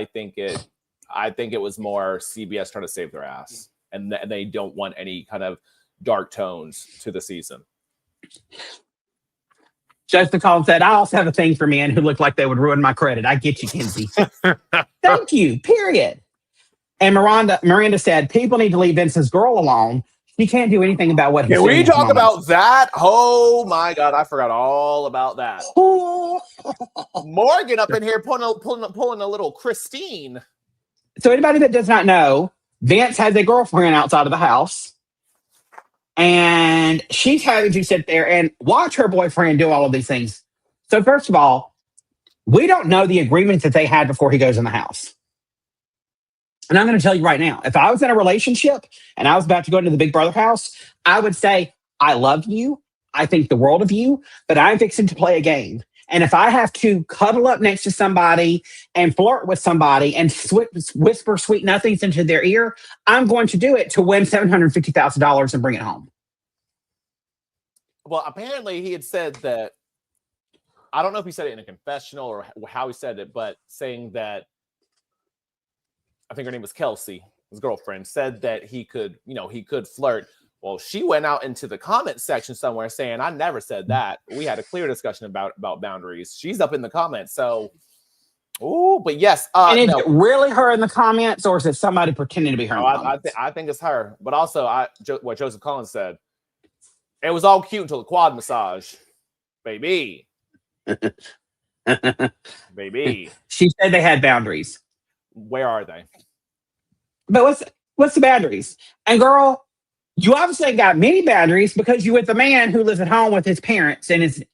think it was more CBS trying to save their ass. And they don't want any kind of dark tones to the season. Justin Collins said, I also have a thing for men who look like they would ruin my credit. I get you, Kenzie. Thank you, period. And Miranda said, people need to leave Vince's girl alone. She can't do anything about what he's doing. Can we talk about that? Oh, my God. I forgot all about that. Morgan up in here pulling a little Christine. So anybody that does not know, Vince has a girlfriend outside of the house, and she's having to sit there and watch her boyfriend do all of these things. So first of all, we don't know the agreements that they had before he goes in the house. And I'm going to tell you right now, if I was in a relationship and I was about to go into the Big Brother house, I would say, I love you. I think the world of you, but I'm fixing to play a game. And if I have to cuddle up next to somebody and flirt with somebody and whisper sweet nothings into their ear, I'm going to do it to win $750,000 and bring it home. Well, apparently he had said that, I don't know if he said it in a confessional or how he said it, but saying that, I think her name was Kelsey, his girlfriend, said that he could flirt. Well, she went out into the comment section somewhere saying, I never said that. We had a clear discussion about boundaries. She's up in the comments. So Oh, but yes. And is No. it really her in the comments, or is it somebody pretending to be her in the I comments? think it's her. But also, what Joseph Collins said, it was all cute until the quad massage, baby. Baby. She said they had boundaries. Where are they? But what's the boundaries? And girl, you obviously ain't got many boundaries because you with a man who lives at home with his parents and is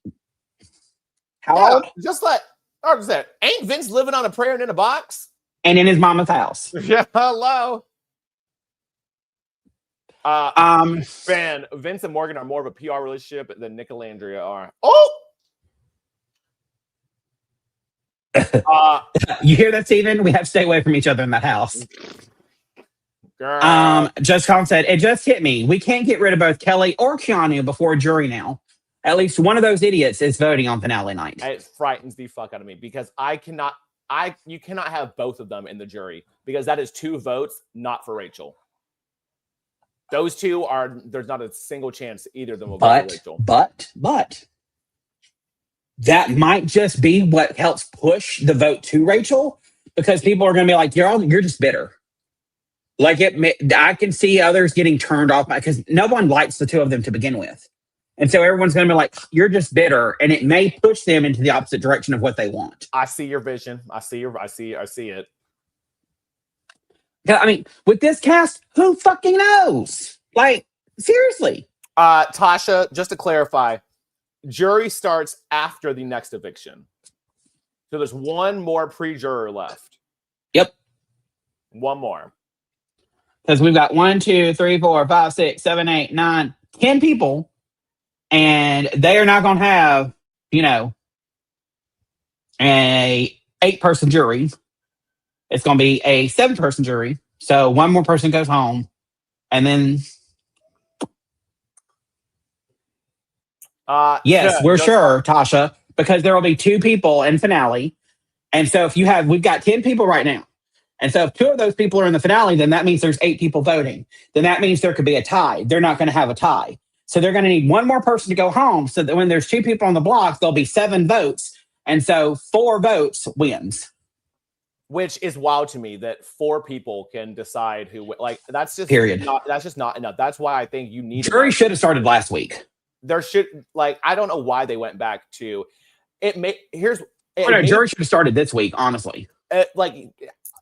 how old? Just like I said, ain't Vince living on a prayer and in a box? And in his mama's house. Yeah, hello. Vince and Morgan are more of a PR relationship than Nick and Landria are. Oh! You hear that, Steven? We have to stay away from each other in that house. Girl. Just Colin said, it just hit me. We can't get rid of both Kelly or Keanu before a jury now. At least one of those idiots is voting on finale night. It frightens the fuck out of me because you cannot have both of them in the jury because that is 2 votes, not for Rachel. Those 2 there's not a single chance either of them will vote for Rachel. But that might just be what helps push the vote to Rachel because people are going to be like, you're just bitter. Like I can see others getting turned off because no one likes the 2 of them to begin with. And so everyone's going to be like, you're just bitter. And it may push them into the opposite direction of what they want. I see your vision. I see it. I mean, with this cast, who fucking knows? Like, seriously. Tasha, just to clarify, jury starts after the next eviction. So there's 1 more pre-juror left. Yep. 1 more. Because we've got 1, 2, 3, 4, 5, 6, 7, 8, 9, 10 people. And they are not going to have, a 8-person jury. It's going to be a 7-person jury. So 1 more person goes home. And then, yes, we're sure, Tasha, because there will be 2 people in finale. And so we've got 10 people right now. And so if 2 of those people are in the finale, then that means there's 8 people voting. Then that means there could be a tie. They're not going to have a tie. So they're going to need 1 more person to go home so that when there's 2 people on the block, there'll be 7 votes. And so 4 votes wins. Which is wild to me that 4 people can decide who, like, that's just period. That's just not enough. That's why I think you need jury should have started last week. There should, like, I don't know why they went back to it. Jury should have started this week, honestly. Like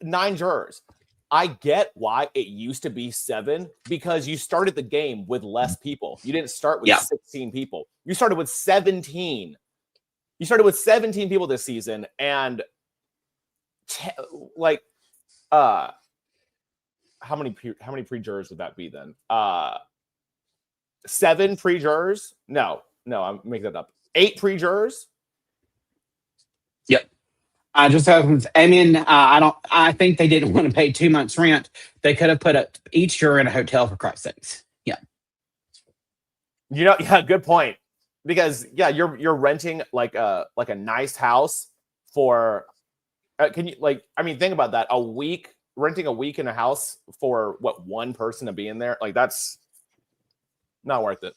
9 jurors. I get why it used to be 7 because you started the game with less people. You didn't start with 16 people. You started with 17. You started with 17 people this season, and how many pre-jurors would that be then? 7 pre-jurors? No, I'm making that up. 8 pre-jurors? Yep. I think they didn't want to pay 2 months rent. They could have put each juror in a hotel for Christ's sakes. Yeah. Good point. Because you're renting like a nice house for think about that. Renting a week in a house for 1 person to be in there? Like, that's not worth it.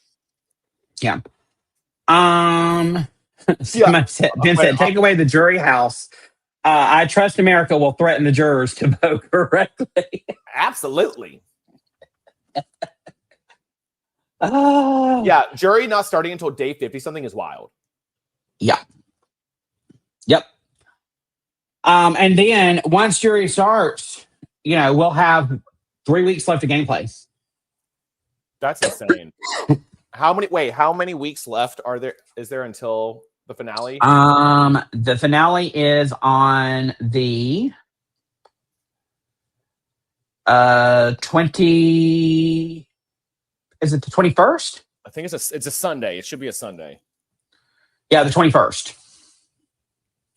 Yeah. Ben said, take away the jury house. I trust America will threaten the jurors to vote correctly. Absolutely. Yeah, jury not starting until day 50 something is wild. Yeah. Yep. And then once jury starts, we'll have 3 weeks left of gameplay. That's insane. How many weeks left is there until the finale? The finale is on the 20. Is it the 21st? I think it's a Sunday. It should be a Sunday. Yeah, the 21st.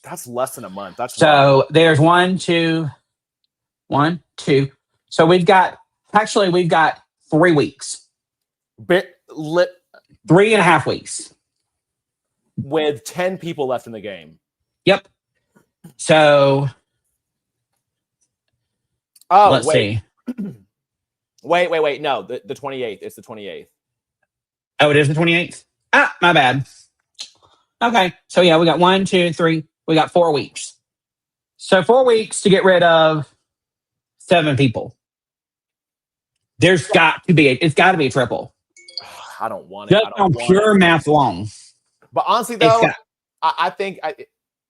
That's less than a month. That's so wild. There's 1, 2. So we've got 3 weeks. 3.5 weeks. With 10 people left in the game. Yep. So let's see. Wait. No, the 28th. It's the 28th. Oh, it is the 28th? My bad. Okay. So we got 1, 2, 3. We got 4 weeks. So 4 weeks to get rid of 7 people. It's got to be a triple. I don't want it. Just I don't on want pure it. math alone. But honestly, though, I think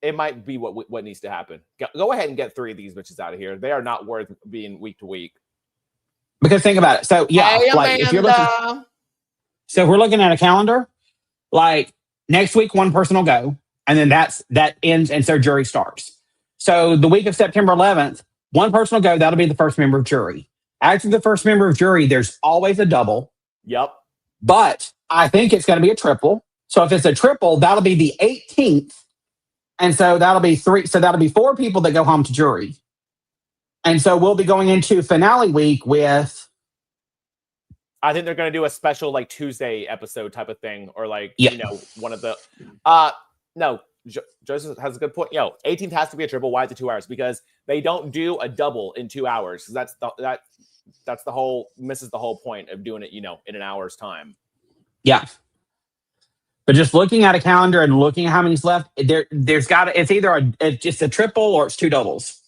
it might be what needs to happen. Go ahead and get 3 of these bitches out of here. They are not worth being week to week. Because think about it. So yeah, hey, like if you're looking, so if we're looking at a calendar, like next week one person will go, and then that ends, and so jury starts. So the week of September 11th, one person will go. That'll be the first member of jury. After the first member of jury, there's always a double. Yep. But I think it's going to be a triple. So if it's a triple, that'll be the 18th. And so that'll be 3. So that'll be 4 people that go home to jury. And so we'll be going into finale week with. I think they're going to do a special like Tuesday episode type of thing, or like, one of the, no, Joseph has a good point. 18th has to be a triple. Why is it 2 hours? Because they don't do a double in 2 hours. That's the whole, misses the whole point of doing it, in an hour's time. Yeah. But just looking at a calendar and looking at how many's left, it's either just a triple or it's 2 doubles.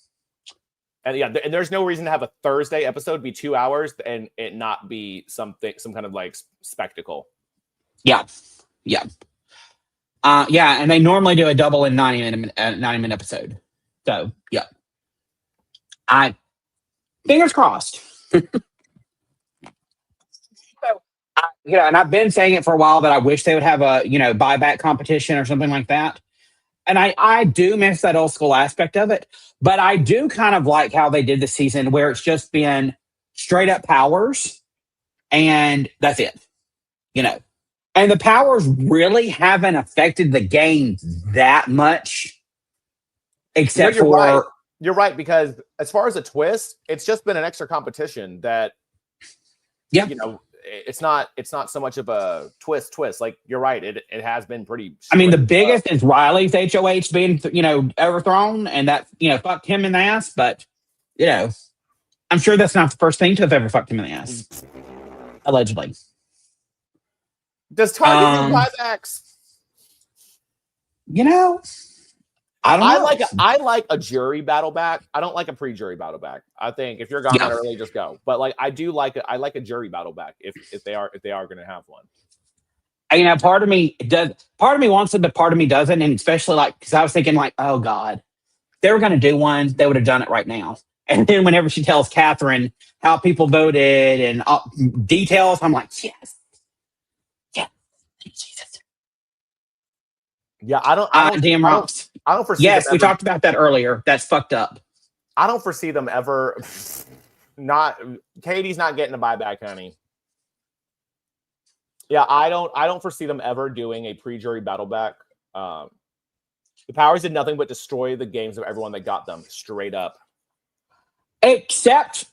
And and there's no reason to have a Thursday episode be 2 hours and it not be some kind of like spectacle. Yeah. Yeah. And they normally do a double in 90-minute episode. So yeah. Fingers crossed. And I've been saying it for a while that I wish they would have a, buyback competition or something like that. And I do miss that old school aspect of it. But I do kind of like how they did the season where it's just been straight up powers and that's it. And the powers really haven't affected the game that much. Except for... Right. You're right, because as far as a twist, it's just been an extra competition that, it's not so much of a twist. Like, you're right. It has been pretty. I mean, the biggest is Riley's HOH being, overthrown, and that, fucked him in the ass. But, I'm sure that's not the first thing to have ever fucked him in the ass. Allegedly. Does Target do buybacks? I don't know. I like a jury battle back. I don't like a pre-jury battle back. I think if you're gone that early, just go. But like I do like I like a jury battle back if they are going to have one. Part of me wants it, but part of me doesn't, and especially because I was thinking oh God, if they were going to do one, they would have done it right now. And then whenever she tells Catherine how people voted and details, I'm like, yes, Jesus. Yeah, I don't damn rocks. I don't foresee. Yes, we talked about that earlier. That's fucked up. I don't foresee them ever. Katie's not getting a buyback, honey. Yeah, I don't foresee them ever doing a pre-jury battle back. The powers did nothing but destroy the games of everyone that got them straight up. Except,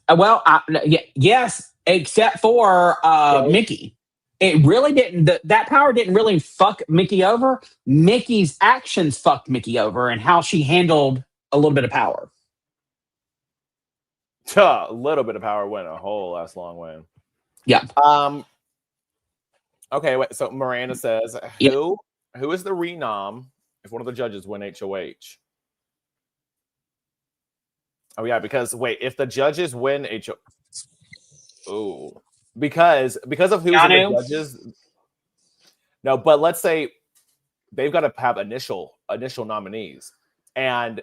yes, except for Mickey. It really didn't. That power didn't really fuck Mickey over. Mickey's actions fucked Mickey over, and how she handled a little bit of power. A little bit of power went a whole ass long way. Yeah. Okay. Wait. So Miranda says, who is the renom if one of the judges win HOH? Oh yeah, because if the judges win HOH, because of who's in the judges. No, but let's say they've got to have initial nominees, and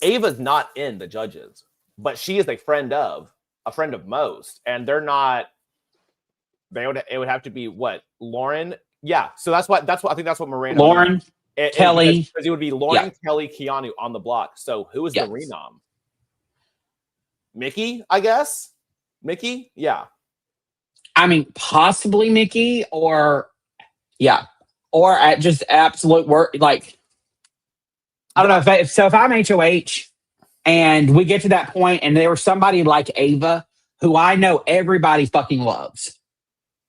Ava's not in the judges, but she is a friend of most, and they're not. It would have to be what, Lauren? Yeah, so that's what I think that's what Miranda. Lauren, Kelly, because it would be Lauren, Kelly, Keanu on the block. So who is the renom? Mickey, I guess. Mickey, yeah. I mean, possibly Mickey, or at just absolute work. Like, I don't know if I'm HOH and we get to that point and there was somebody like Ava who I know everybody fucking loves,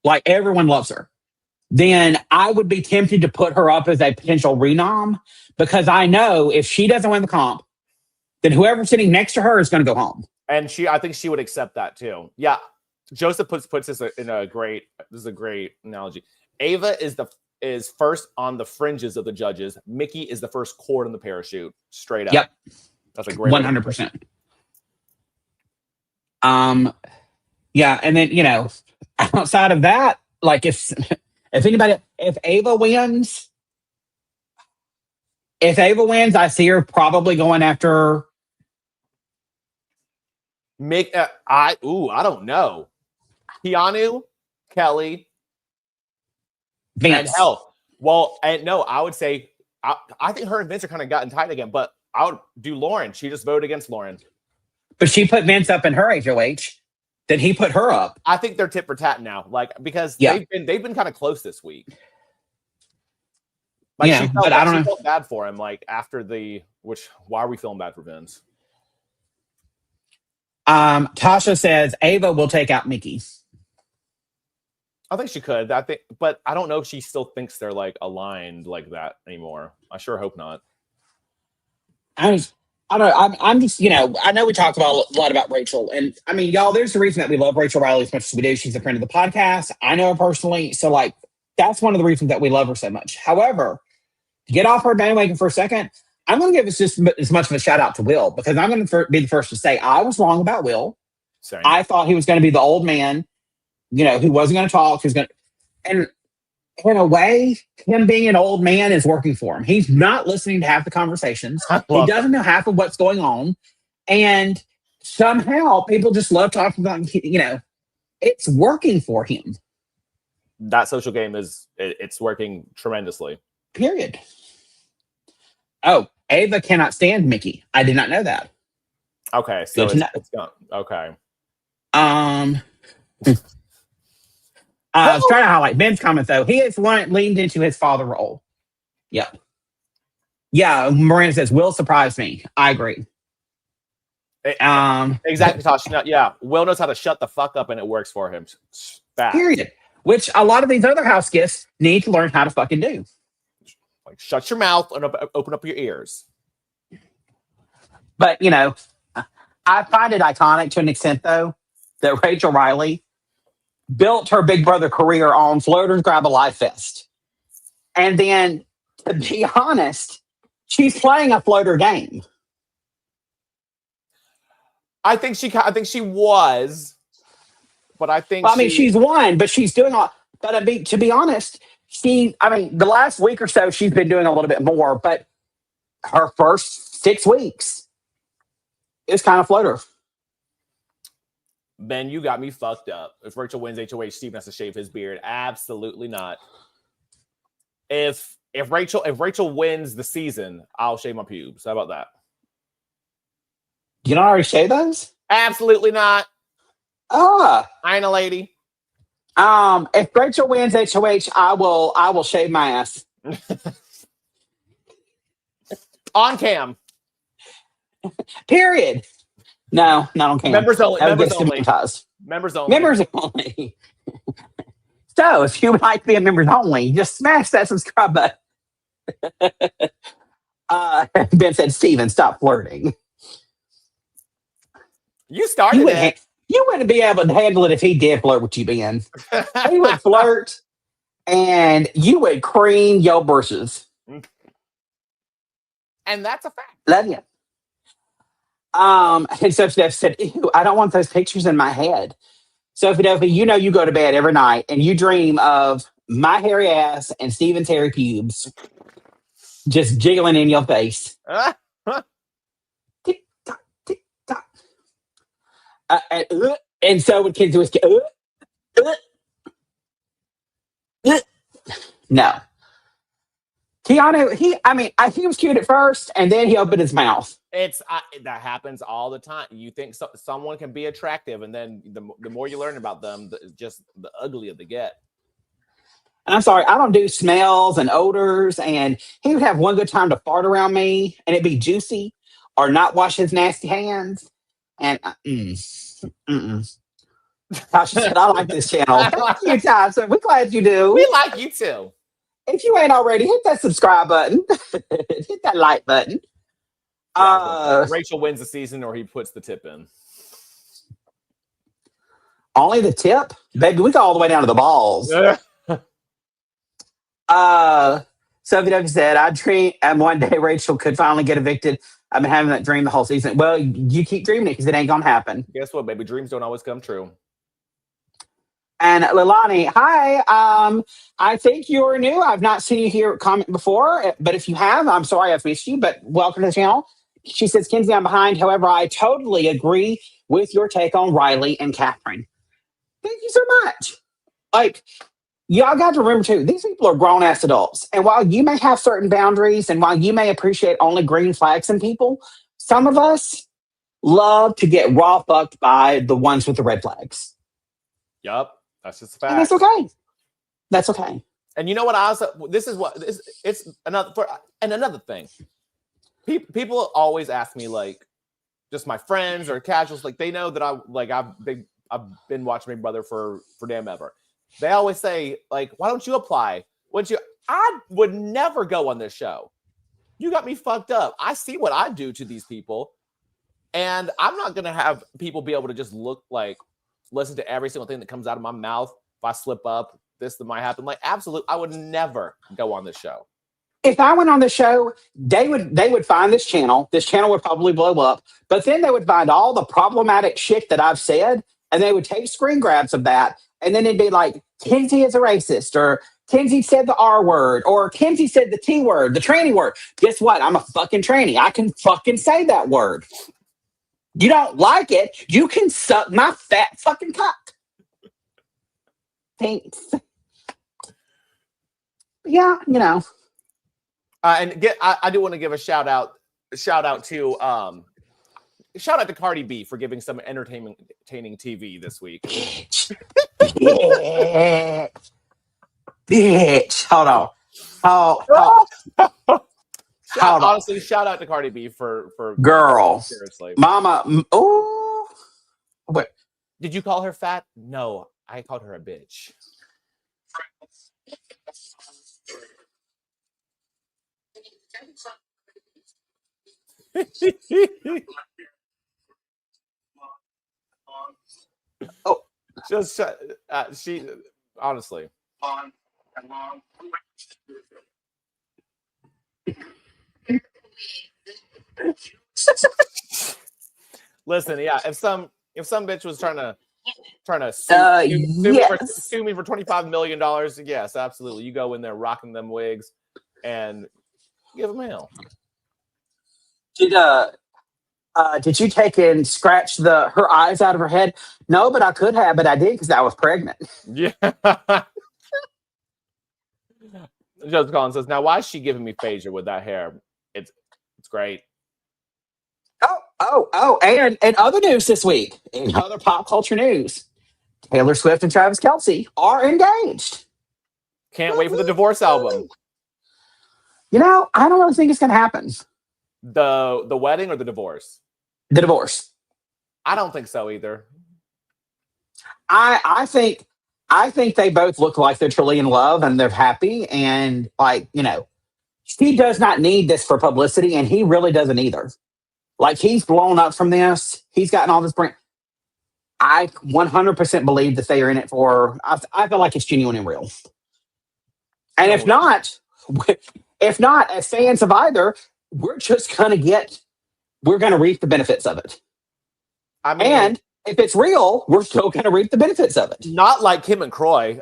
like everyone loves her, then I would be tempted to put her up as a potential renom, because I know if she doesn't win the comp, then whoever's sitting next to her is going to go home. And I think she would accept that too. Yeah. Joseph puts this in a great analogy. Ava is first on the fringes of the judges. Mickey is the first cord in the parachute, straight up. That's a great 100%. Yeah, and then outside of that, like if Ava wins, I see her probably going after I don't know. Keanu, Kelly, Vince. and hell. Well, and no, I would say I think her and Vince are kind of gotten tight again, but I would do Lauren. She just voted against Lauren. But she put Vince up in her HOH. Then he put her up. I think they're tit for tat now, because they've been kind of close this week. Like she felt bad for him, like after why are we feeling bad for Vince? Tasha says Ava will take out Mickey. I think she could. But I don't know if she still thinks they're like aligned like that anymore. I sure hope not. I don't know. I'm just, I know we talked a lot about Rachel. And I mean, y'all, there's a reason that we love Rachel Riley as much as we do. She's a friend of the podcast. I know her personally. So, like, that's one of the reasons that we love her so much. However, to get off her bandwagon for a second, I'm going to give us just as much of a shout out to Will, because I'm going to be the first to say I was wrong about Will. Same. I thought he was going to be the old man, who wasn't going to talk. And in a way, him being an old man is working for him. He's not listening to half the conversations. He doesn't know half of what's going on. And somehow people just love talking about, it's working for him. That social game it's working tremendously. Period. Oh, Ava cannot stand Mickey. I did not know that. Okay. So it's gone. Okay. I was trying to highlight Ben's comment, though. He has leaned into his father role. Yep. Yeah, Miranda says, Will surprised me. I agree. Exactly, Tasha. Yeah, Will knows how to shut the fuck up, and it works for him. Fast. Period. Which a lot of these other house guests need to learn how to fucking do. Like, shut your mouth and open up your ears. But, I find it iconic to an extent, though, that Rachel Riley built her Big Brother career on Floaters Grab a Life Fest. And then, to be honest, she's playing a floater game. I think she was, but I think she's won, but she's doing all. But to be honest, the last week or so she's been doing a little bit more. But her first 6 weeks is kind of floater. Ben, you got me fucked up. If Rachel wins HOH, Steven has to shave his beard. Absolutely not. If Rachel wins the season, I'll shave my pubes. How about that? You don't already shave those? Absolutely not. I ain't a lady. If Rachel wins HOH, I will shave my ass. On cam. Period. No, not on cam. Members only. Members only. Members only. Members only. So, if you would like to be a members only, just smash that subscribe button. Ben said, Steven, stop flirting. You started it. You wouldn't be able to handle it if he did flirt with you, Ben. He would flirt, and you would cream your brushes. And that's a fact. Love you. And Sophie Duffy said, ew, I don't want those pictures in my head. Sophie Duffy, you go to bed every night and you dream of my hairy ass and Steven's hairy pubes just jiggling in your face. Tick tock, tick tock. And so would kids always go, no. Keanu, he was cute at first, and then he opened his mouth. That happens all the time. You think someone can be attractive, and then the more you learn about them, just the uglier they get. And I'm sorry, I don't do smells and odors, and he would have one good time to fart around me, and it'd be juicy, or not wash his nasty hands. And Tasha said, I like this channel. Thank you, Tasha. We're glad you do. We like you too. If you ain't already, hit that subscribe button. Hit that like button. Rachel wins the season, or he puts the tip in. Only the tip? Baby, we go all the way down to the balls. Sophie Duffy said, I dream and one day Rachel could finally get evicted. I've been having that dream the whole season. Well, you keep dreaming it because it ain't gonna happen. Guess what, baby? Dreams don't always come true. And Lilani, hi. I think you're new. I've not seen you here comment before, but if you have, I'm sorry I've missed you, but welcome to the channel. She says, Kenzie, I'm behind. However, I totally agree with your take on Riley and Catherine. Thank you so much. Like, y'all got to remember, too, these people are grown-ass adults. And while you may have certain boundaries and while you may appreciate only green flags in people, some of us love to get raw fucked by the ones with the red flags. Yup. That's just a fact. And that's okay. That's okay. And you know what? It's another thing. People always ask me, like, just my friends or casuals, like they know that I've been watching Big Brother for damn ever. They always say, like, why don't you apply? I would never go on this show. You got me fucked up. I see what I do to these people, and I'm not gonna have people be able to just listen to every single thing that comes out of my mouth. If I slip up, this might happen. Like, absolutely, I would never go on this show. If I went on the show, they would find this channel. This channel would probably blow up, but then they would find all the problematic shit that I've said, and they would take screen grabs of that, and then it'd be like, Kenzie is a racist, or Kenzie said the R word, or Kenzie said the T word, the tranny word. Guess what? I'm a fucking tranny. I can fucking say that word. You don't like it, you can suck my fat fucking cock. Thanks. Yeah, you know. I do want to give a shout out to Cardi B for giving some entertaining TV this week. Bitch. Hold on. Honestly, shout out to Cardi B for girl. Seriously. Mama. Oh. What? Did you call her fat? No, I called her a bitch. Oh, just she honestly. Listen, yeah, if some bitch was trying to sue me for $25 million, yes, absolutely. You go in there rocking them wigs and give them hell. Did you take and scratch her eyes out of her head? No, but I could have, but I did because I was pregnant. Yeah. Joseph Collins says, now why is she giving me phaser with that hair? It's great. And other news this week, in other pop culture news, Taylor Swift and Travis Kelce are engaged. Can't wait for the divorce album. You know, I don't really think it's going to happen. The wedding or the divorce? The divorce. I don't think so either. I think they both look like they're truly in love and they're happy, and like, you know, she does not need this for publicity, and he really doesn't either. Like, he's blown up from this. He's gotten all this brand. I 100% believe that they are in it for. I feel like it's genuine and real. And if not, as fans of either, we're just gonna reap the benefits of it. I mean, and if it's real, we're still gonna reap the benefits of it. Not like Kim and Croy.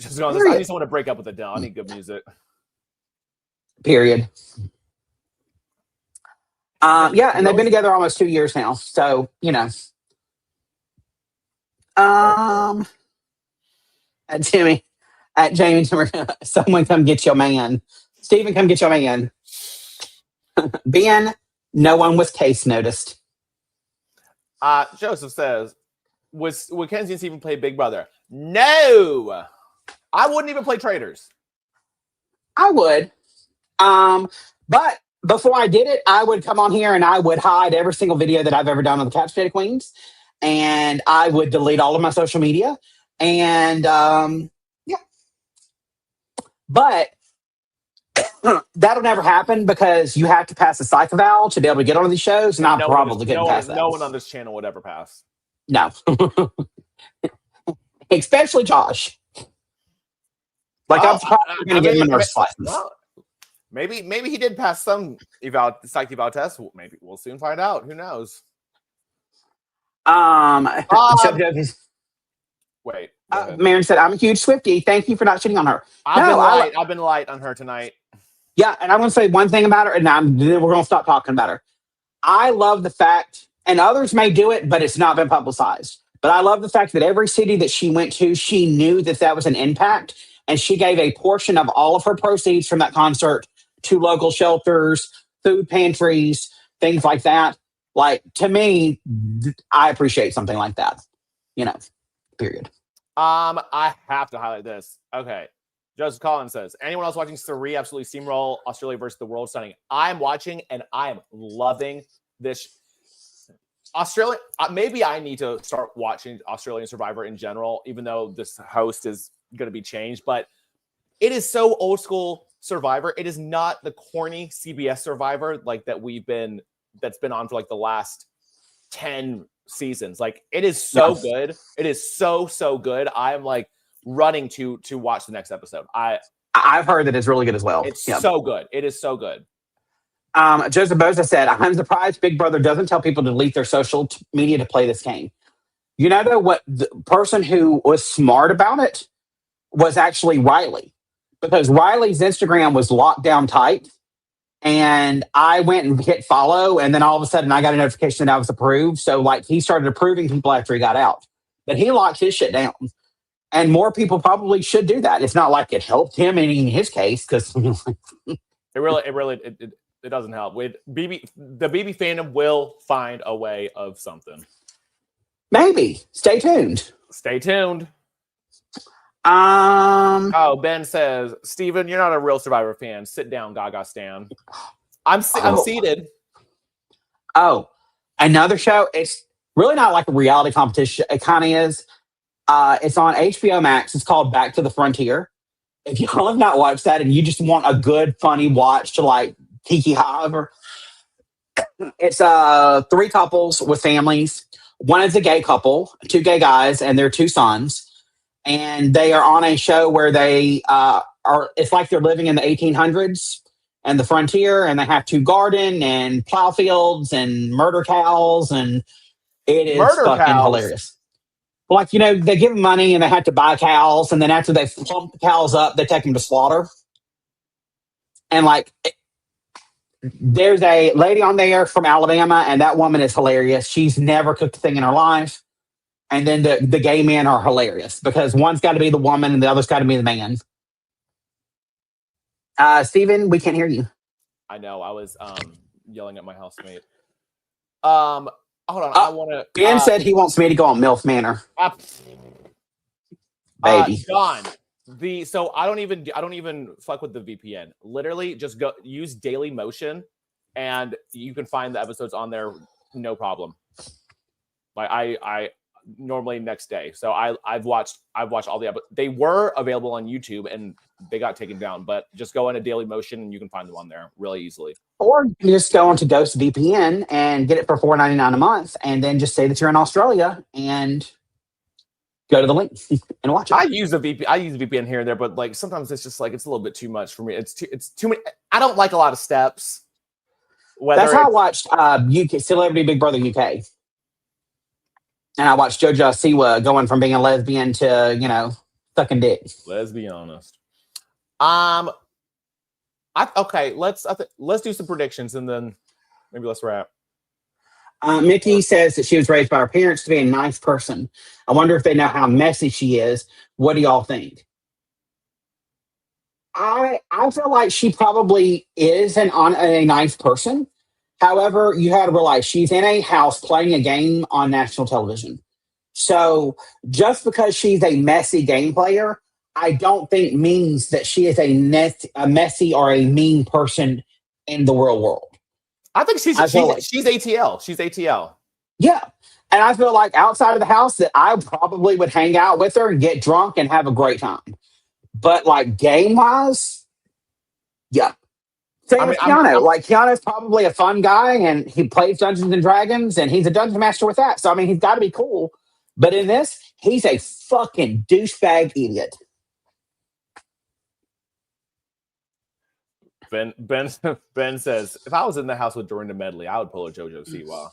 Just I need someone to break up with Adele. I need good music. Period. Yeah, and they've been together almost 2 years now. So, you know. Jamie, someone come get your man. Steven, come get your man. Ben, no one was case noticed. Joseph says, would Kenzie and Steven play Big Brother? No! I wouldn't even play Traitors. I would. But before I did it, I would come on here and I would hide every single video that I've ever done on the Couch Potato Queens. And I would delete all of my social media. And yeah. But that'll never happen because you have to pass a psych eval to be able to get on these shows. And I probably couldn't pass that. No one on this channel would ever pass. No. Especially Josh. Like, I'm probably going to give him a nurse license. Maybe he did pass some psych eval test. Maybe we'll soon find out. Who knows? Wait. Mary said, "I'm a huge Swiftie. Thank you for not shitting on her." I've been light on her tonight. Yeah, and I'm going to say one thing about her, and then we're going to stop talking about her. I love the fact, and others may do it, but it's not been publicized. But I love the fact that every city that she went to, she knew that was an impact, and she gave a portion of all of her proceeds from that concert to local shelters, food pantries, things like that. Like, to me, I appreciate something like that. Period. I have to highlight this. Okay. Joseph Collins says, anyone else watching Surrey absolutely steamroll Australia versus the world stunning? I'm watching and I am loving this. Australia, maybe I need to start watching Australian Survivor in general, even though this host is going to be changed. But it is so old school Survivor. It is not the corny CBS Survivor like that's been on for like the last 10 seasons. Like, it is so good. It is so good. I am like running to watch the next episode. I've heard that it's really good as well. It's so good. It is so good. Joseph Boza said, "I'm surprised Big Brother doesn't tell people to delete their social media to play this game." You know, though, what the person who was smart about it was actually Riley, because Riley's Instagram was locked down tight. And I went and hit follow, and then all of a sudden I got a notification that I was approved. So, like, he started approving people after he got out. But he locked his shit down. And more people probably should do that. It's not like it helped him in his case, because it doesn't help. With the BB fandom will find a way of something. Maybe. Stay tuned. Ben says, Steven, you're not a real Survivor fan. Sit down, Gaga Stan. I'm seated. Oh, another show. It's really not like a reality competition. It kind of is. It's on HBO Max. It's called Back to the Frontier. If y'all have not watched that and you just want a good, funny watch to like Kiki however, it's 3 couples with families. One is a gay couple, 2 gay guys, and their 2 sons. And they are on a show where they it's like they're living in the 1800s and the frontier, and they have to garden and plow fields and murder cows, and it is hilarious. Like, they give them money and they have to buy cows, and then after they plump the cows up, they take them to slaughter. And like, there's a lady on there from Alabama, and that woman is hilarious. She's never cooked a thing in her life. And then the gay men are hilarious because one's got to be the woman and the other's got to be the man. Steven, we can't hear you. I know. I was yelling at my housemate. Hold on. I want to. Ben said he wants me to go on MILF Manor. Baby. Don. So I don't even fuck with the VPN. Literally, just go use Daily Motion, and you can find the episodes on there, no problem. Like I normally next day. So I've watched all the episodes. They were available on YouTube and they got taken down, but just go into Daily Motion and you can find them on there really easily. Or you can just go into Ghost VPN and get it for $4.99 a month, and then just say that you're in Australia and go to the link and watch it. I use VPN here and there, but like sometimes it's just like it's a little bit too much for me. It's too many. I don't like a lot of steps. That's how I watched UK Celebrity Big Brother UK. And I watched JoJo Siwa going from being a lesbian to, sucking dick. Let's be honest. Let's do some predictions and then maybe let's wrap. Mickey says that she was raised by her parents to be a nice person. I wonder if they know how messy she is. What do y'all think? I feel like she probably is a nice person. However, you had to realize she's in a house playing a game on national television. So just because she's a messy game player, I don't think means that she is a messy or a mean person in the real world. I think she's ATL. She's ATL. Yeah. And I feel like outside of the house that I probably would hang out with her and get drunk and have a great time. But like game-wise, yeah. Same with Keanu. Keanu's probably a fun guy, and he plays Dungeons and Dragons, and he's a dungeon master with that. So, I mean, he's got to be cool. But in this, he's a fucking douchebag idiot. Ben says, if I was in the house with Dorinda Medley, I would pull a JoJo Siwa.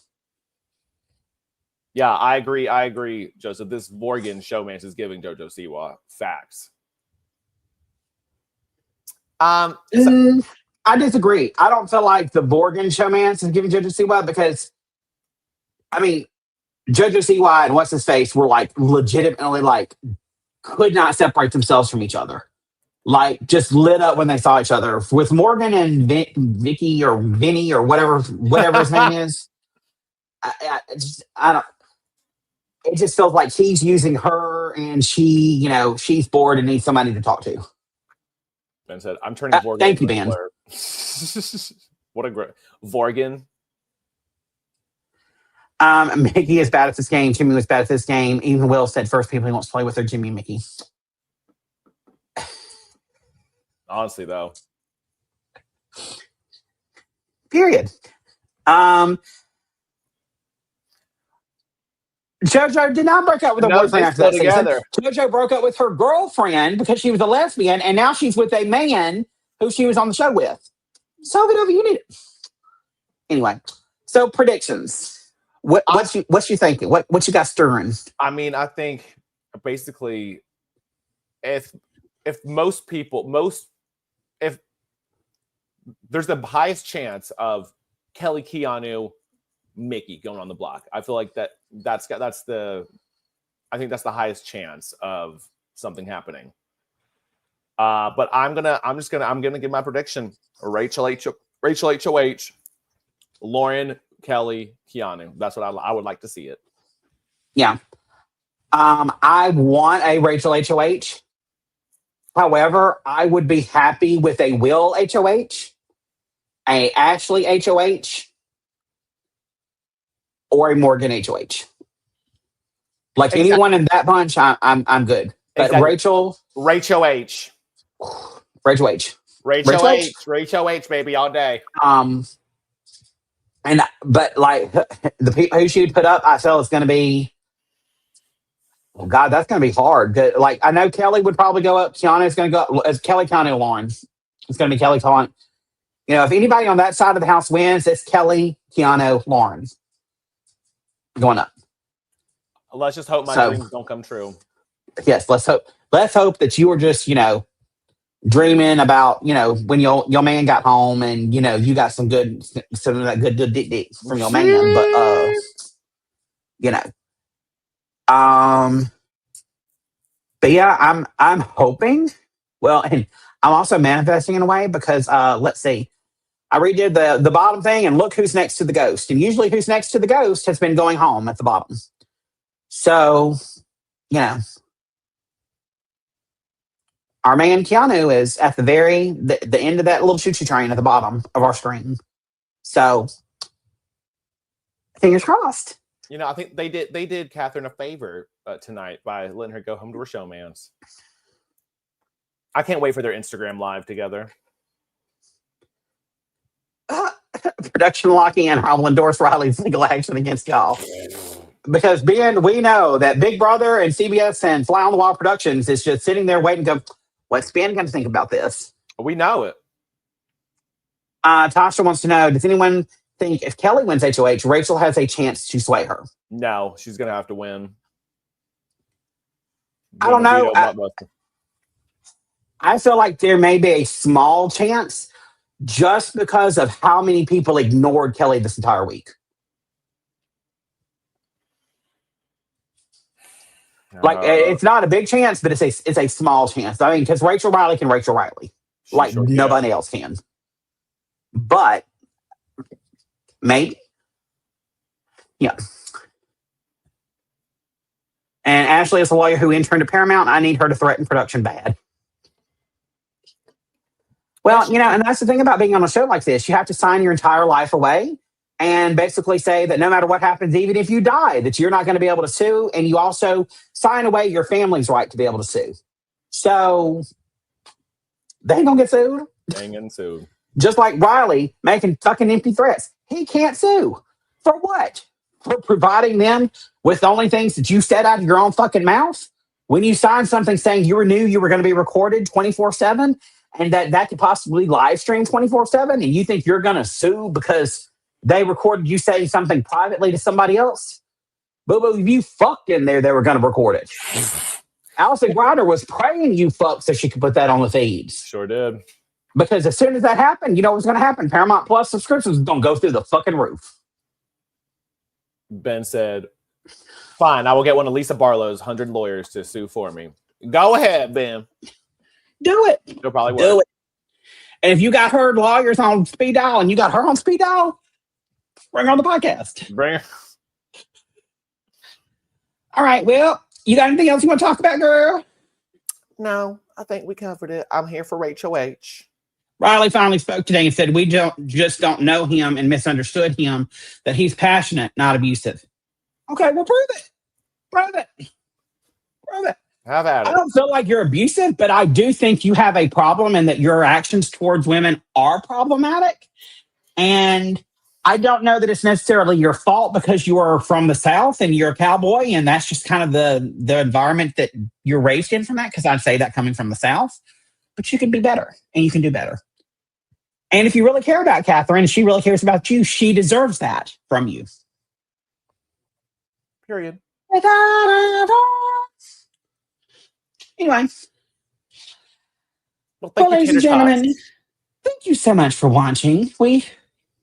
Yeah, I agree, Joseph. This Vorgan showmance is giving JoJo Siwa. Facts. I disagree. I don't feel like the Vorgan showmance is giving JoJo Siwa because, I mean, JoJo Siwa and what's his face were like legitimately like could not separate themselves from each other. Like just lit up when they saw each other. With Morgan and Vicky or Vinny or whatever his name is, I don't. It just feels like he's using her, and she's bored and needs somebody to talk to. Ben said, "I'm turning Vorgan." Thank you, Ben. What a great Vorgan. Mickey is bad at this game. Jimmy was bad at this game. Even Will said first people he wants to play with are Jimmy and Mickey. Honestly, though. Period. JoJo did not break up with her boyfriend after that season. JoJo broke up with her girlfriend because she was a lesbian, and now she's with a man who she was on the show with. So whatever you need. Anyway, so predictions. What you thinking? What you got stirring? I mean, I think basically, if there's the highest chance of Kelly, Keanu, Mickey going on the block. I feel like that's the highest chance of something happening. But I'm gonna give my prediction. Rachel HOH, Lauren, Kelly, Keanu. That's what I would like to see it. Yeah. I want a Rachel HOH. However, I would be happy with a Will HOH, a Ashley HOH, or a Morgan HOH. Like anyone in that bunch, I'm good. But exactly. Rachel H. Rachel H, baby, all day. But like the people who she put up, I feel it's going to be. Oh God, that's going to be hard. Like I know Kelly would probably go up. Keanu's going to go up. As Kelly, Keanu, Lauren. It's going to be Kelly, Keanu. If anybody on that side of the house wins, it's Kelly, Keanu, Lauren going up. Let's just hope my dreams don't come true. Yes, let's hope. Let's hope that you were just dreaming about when your man got home and you got some of that good dick from your man. But yeah, I'm hoping. Well, and I'm also manifesting in a way because let's see. I redid the bottom thing and look who's next to the ghost. And usually who's next to the ghost has been going home at the bottom. So, our man Keanu is at the end of that little choo-choo train at the bottom of our screen. So, fingers crossed. I think they did Catherine a favor tonight by letting her go home to her showmance. I can't wait for their Instagram live together. Production locking and I will endorse Riley's legal action against y'all. Because we know that Big Brother and CBS and Fly on the Wall Productions is just sitting there waiting to go, what's Ben going to think about this? We know it. Tasha wants to know, does anyone think if Kelly wins HOH, Rachel has a chance to sway her? No, she's going to have to win. I don't know. I feel like there may be a small chance just because of how many people ignored Kelly this entire week. Like it's not a big chance, but it's a small chance. I mean, because Rachel Riley can Rachel Riley, like sure nobody else can. But maybe, yeah. And Ashley is a lawyer who interned at Paramount. I need her to threaten production bad. Well, and that's the thing about being on a show like this. You have to sign your entire life away and basically say that no matter what happens, even if you die, that you're not going to be able to sue. And you also sign away your family's right to be able to sue. So they ain't going to get sued. They ain't getting sued. Just like Riley making fucking empty threats. He can't sue. For what? For providing them with the only things that you said out of your own fucking mouth? When you signed something saying you knew you were going to be recorded 24/7 and that could possibly live stream 24/7, and you think you're going to sue because they recorded you saying something privately to somebody else? Boo boo, if you fucked in there, they were going to record it. Allison Grider was praying you fucked so she could put that on the feeds. Sure did. Because as soon as that happened, you know what's going to happen? Paramount Plus subscriptions going to go through the fucking roof. Ben said, fine, I will get one of Lisa Barlow's 100 lawyers to sue for me. Go ahead, Ben. Do it. It'll probably work. Do it. And if you got her lawyers on speed dial and you got her on speed dial, bring her on the podcast. Bring her. All right. Well, you got anything else you want to talk about, girl? No, I think we covered it. I'm here for HOH. Riley finally spoke today and said, we don't know him and misunderstood him, that he's passionate, not abusive. Okay, well, prove it. Prove it. Prove it. Have at it. I don't feel like you're abusive, but I do think you have a problem and that your actions towards women are problematic. And I don't know that it's necessarily your fault because you are from the South and you're a cowboy, and that's just kind of the environment that you're raised in from that, because I'd say that coming from the South. But you can be better, and you can do better. And if you really care about Catherine and she really cares about you, she deserves that from you. Period. Anyway. Well, Ladies and gentlemen, thank you so much for watching. We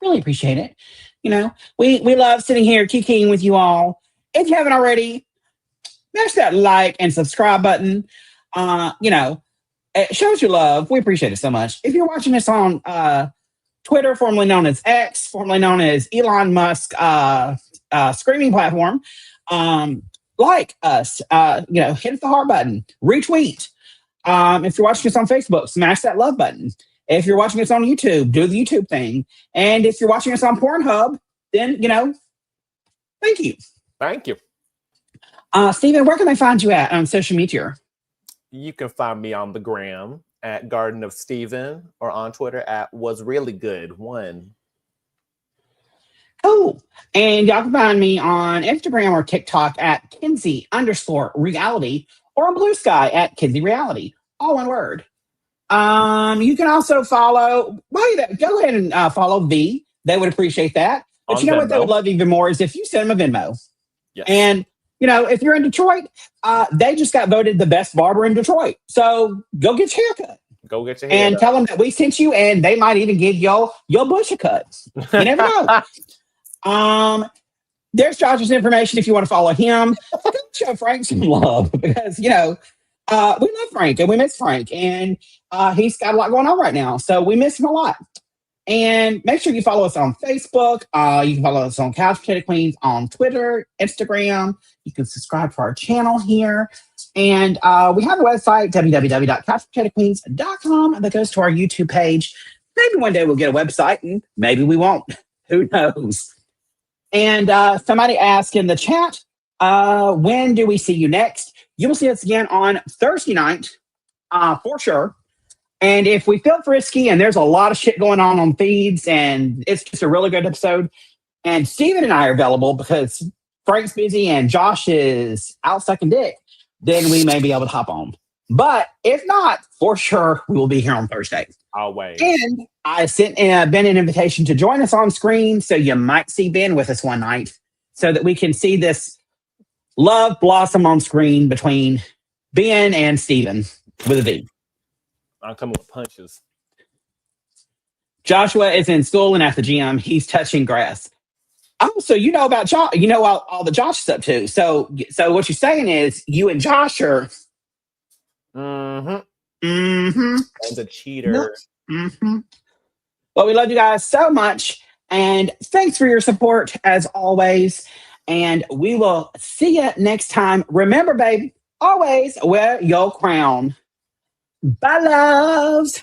really appreciate it. You know, we love sitting here kikiing with you all. If you haven't already, smash that like and subscribe button. You know, it shows your love. We appreciate it so much. If you're watching this on Twitter, formerly known as X, formerly known as Elon Musk streaming platform, like us, you know, hit the heart button, retweet. If you're watching us on Facebook, smash that love button. If you're watching us on YouTube, do the YouTube thing. And if you're watching us on Pornhub, then, you know, thank you. Thank you. Steven, where can they find you at on social media? You can find me on the gram at garden.of.steven or on Twitter at wasreallygood1. Cool. And y'all can find me on Instagram or TikTok at Kenzie_reality or on Blue Sky at Kenzie Reality. All one word. You can also follow, go ahead and follow V. They would appreciate that. But you know what they would love even more is if you send them a Venmo. Yes. And, you know, if you're in Detroit, they just got voted the best barber in Detroit. So go get your haircut. Go get your haircut. And tell them that we sent you, and they might even give your bush a cut. You never know. There's Josh's information if you want to follow him. Show Frank some love because, you know, we love Frank and we miss Frank, and he's got a lot going on right now. So we miss him a lot. And make sure you follow us on Facebook. You can follow us on Couch Potato Queens on Twitter, Instagram. You can subscribe to our channel here. And we have a website, www.couchpotatoqueens.com, that goes to our YouTube page. Maybe one day we'll get a website, and maybe we won't. Who knows? And somebody asked in the chat, when do we see you next? You will see us again on Thursday night, for sure. And if we feel frisky and there's a lot of shit going on feeds and it's just a really good episode, and Steven and I are available because Frank's busy and Josh is out sucking dick, then we may be able to hop on. But if not, for sure, we will be here on Thursday. Always. And I sent Ben an invitation to join us on screen, so you might see Ben with us one night so that we can see this love blossom on screen between Ben and Steven with a V. I'm coming with punches. Joshua is in school and at the gym. He's touching grass. Oh, so you know about Josh. You know all the Josh is up to. So what you're saying is you and Josh are. Mm-hmm. Mm-hmm. As a cheater. Mm-hmm. Well, we love you guys so much. And thanks for your support as always. And we will see you next time. Remember, babe, always wear your crown. Bye, loves.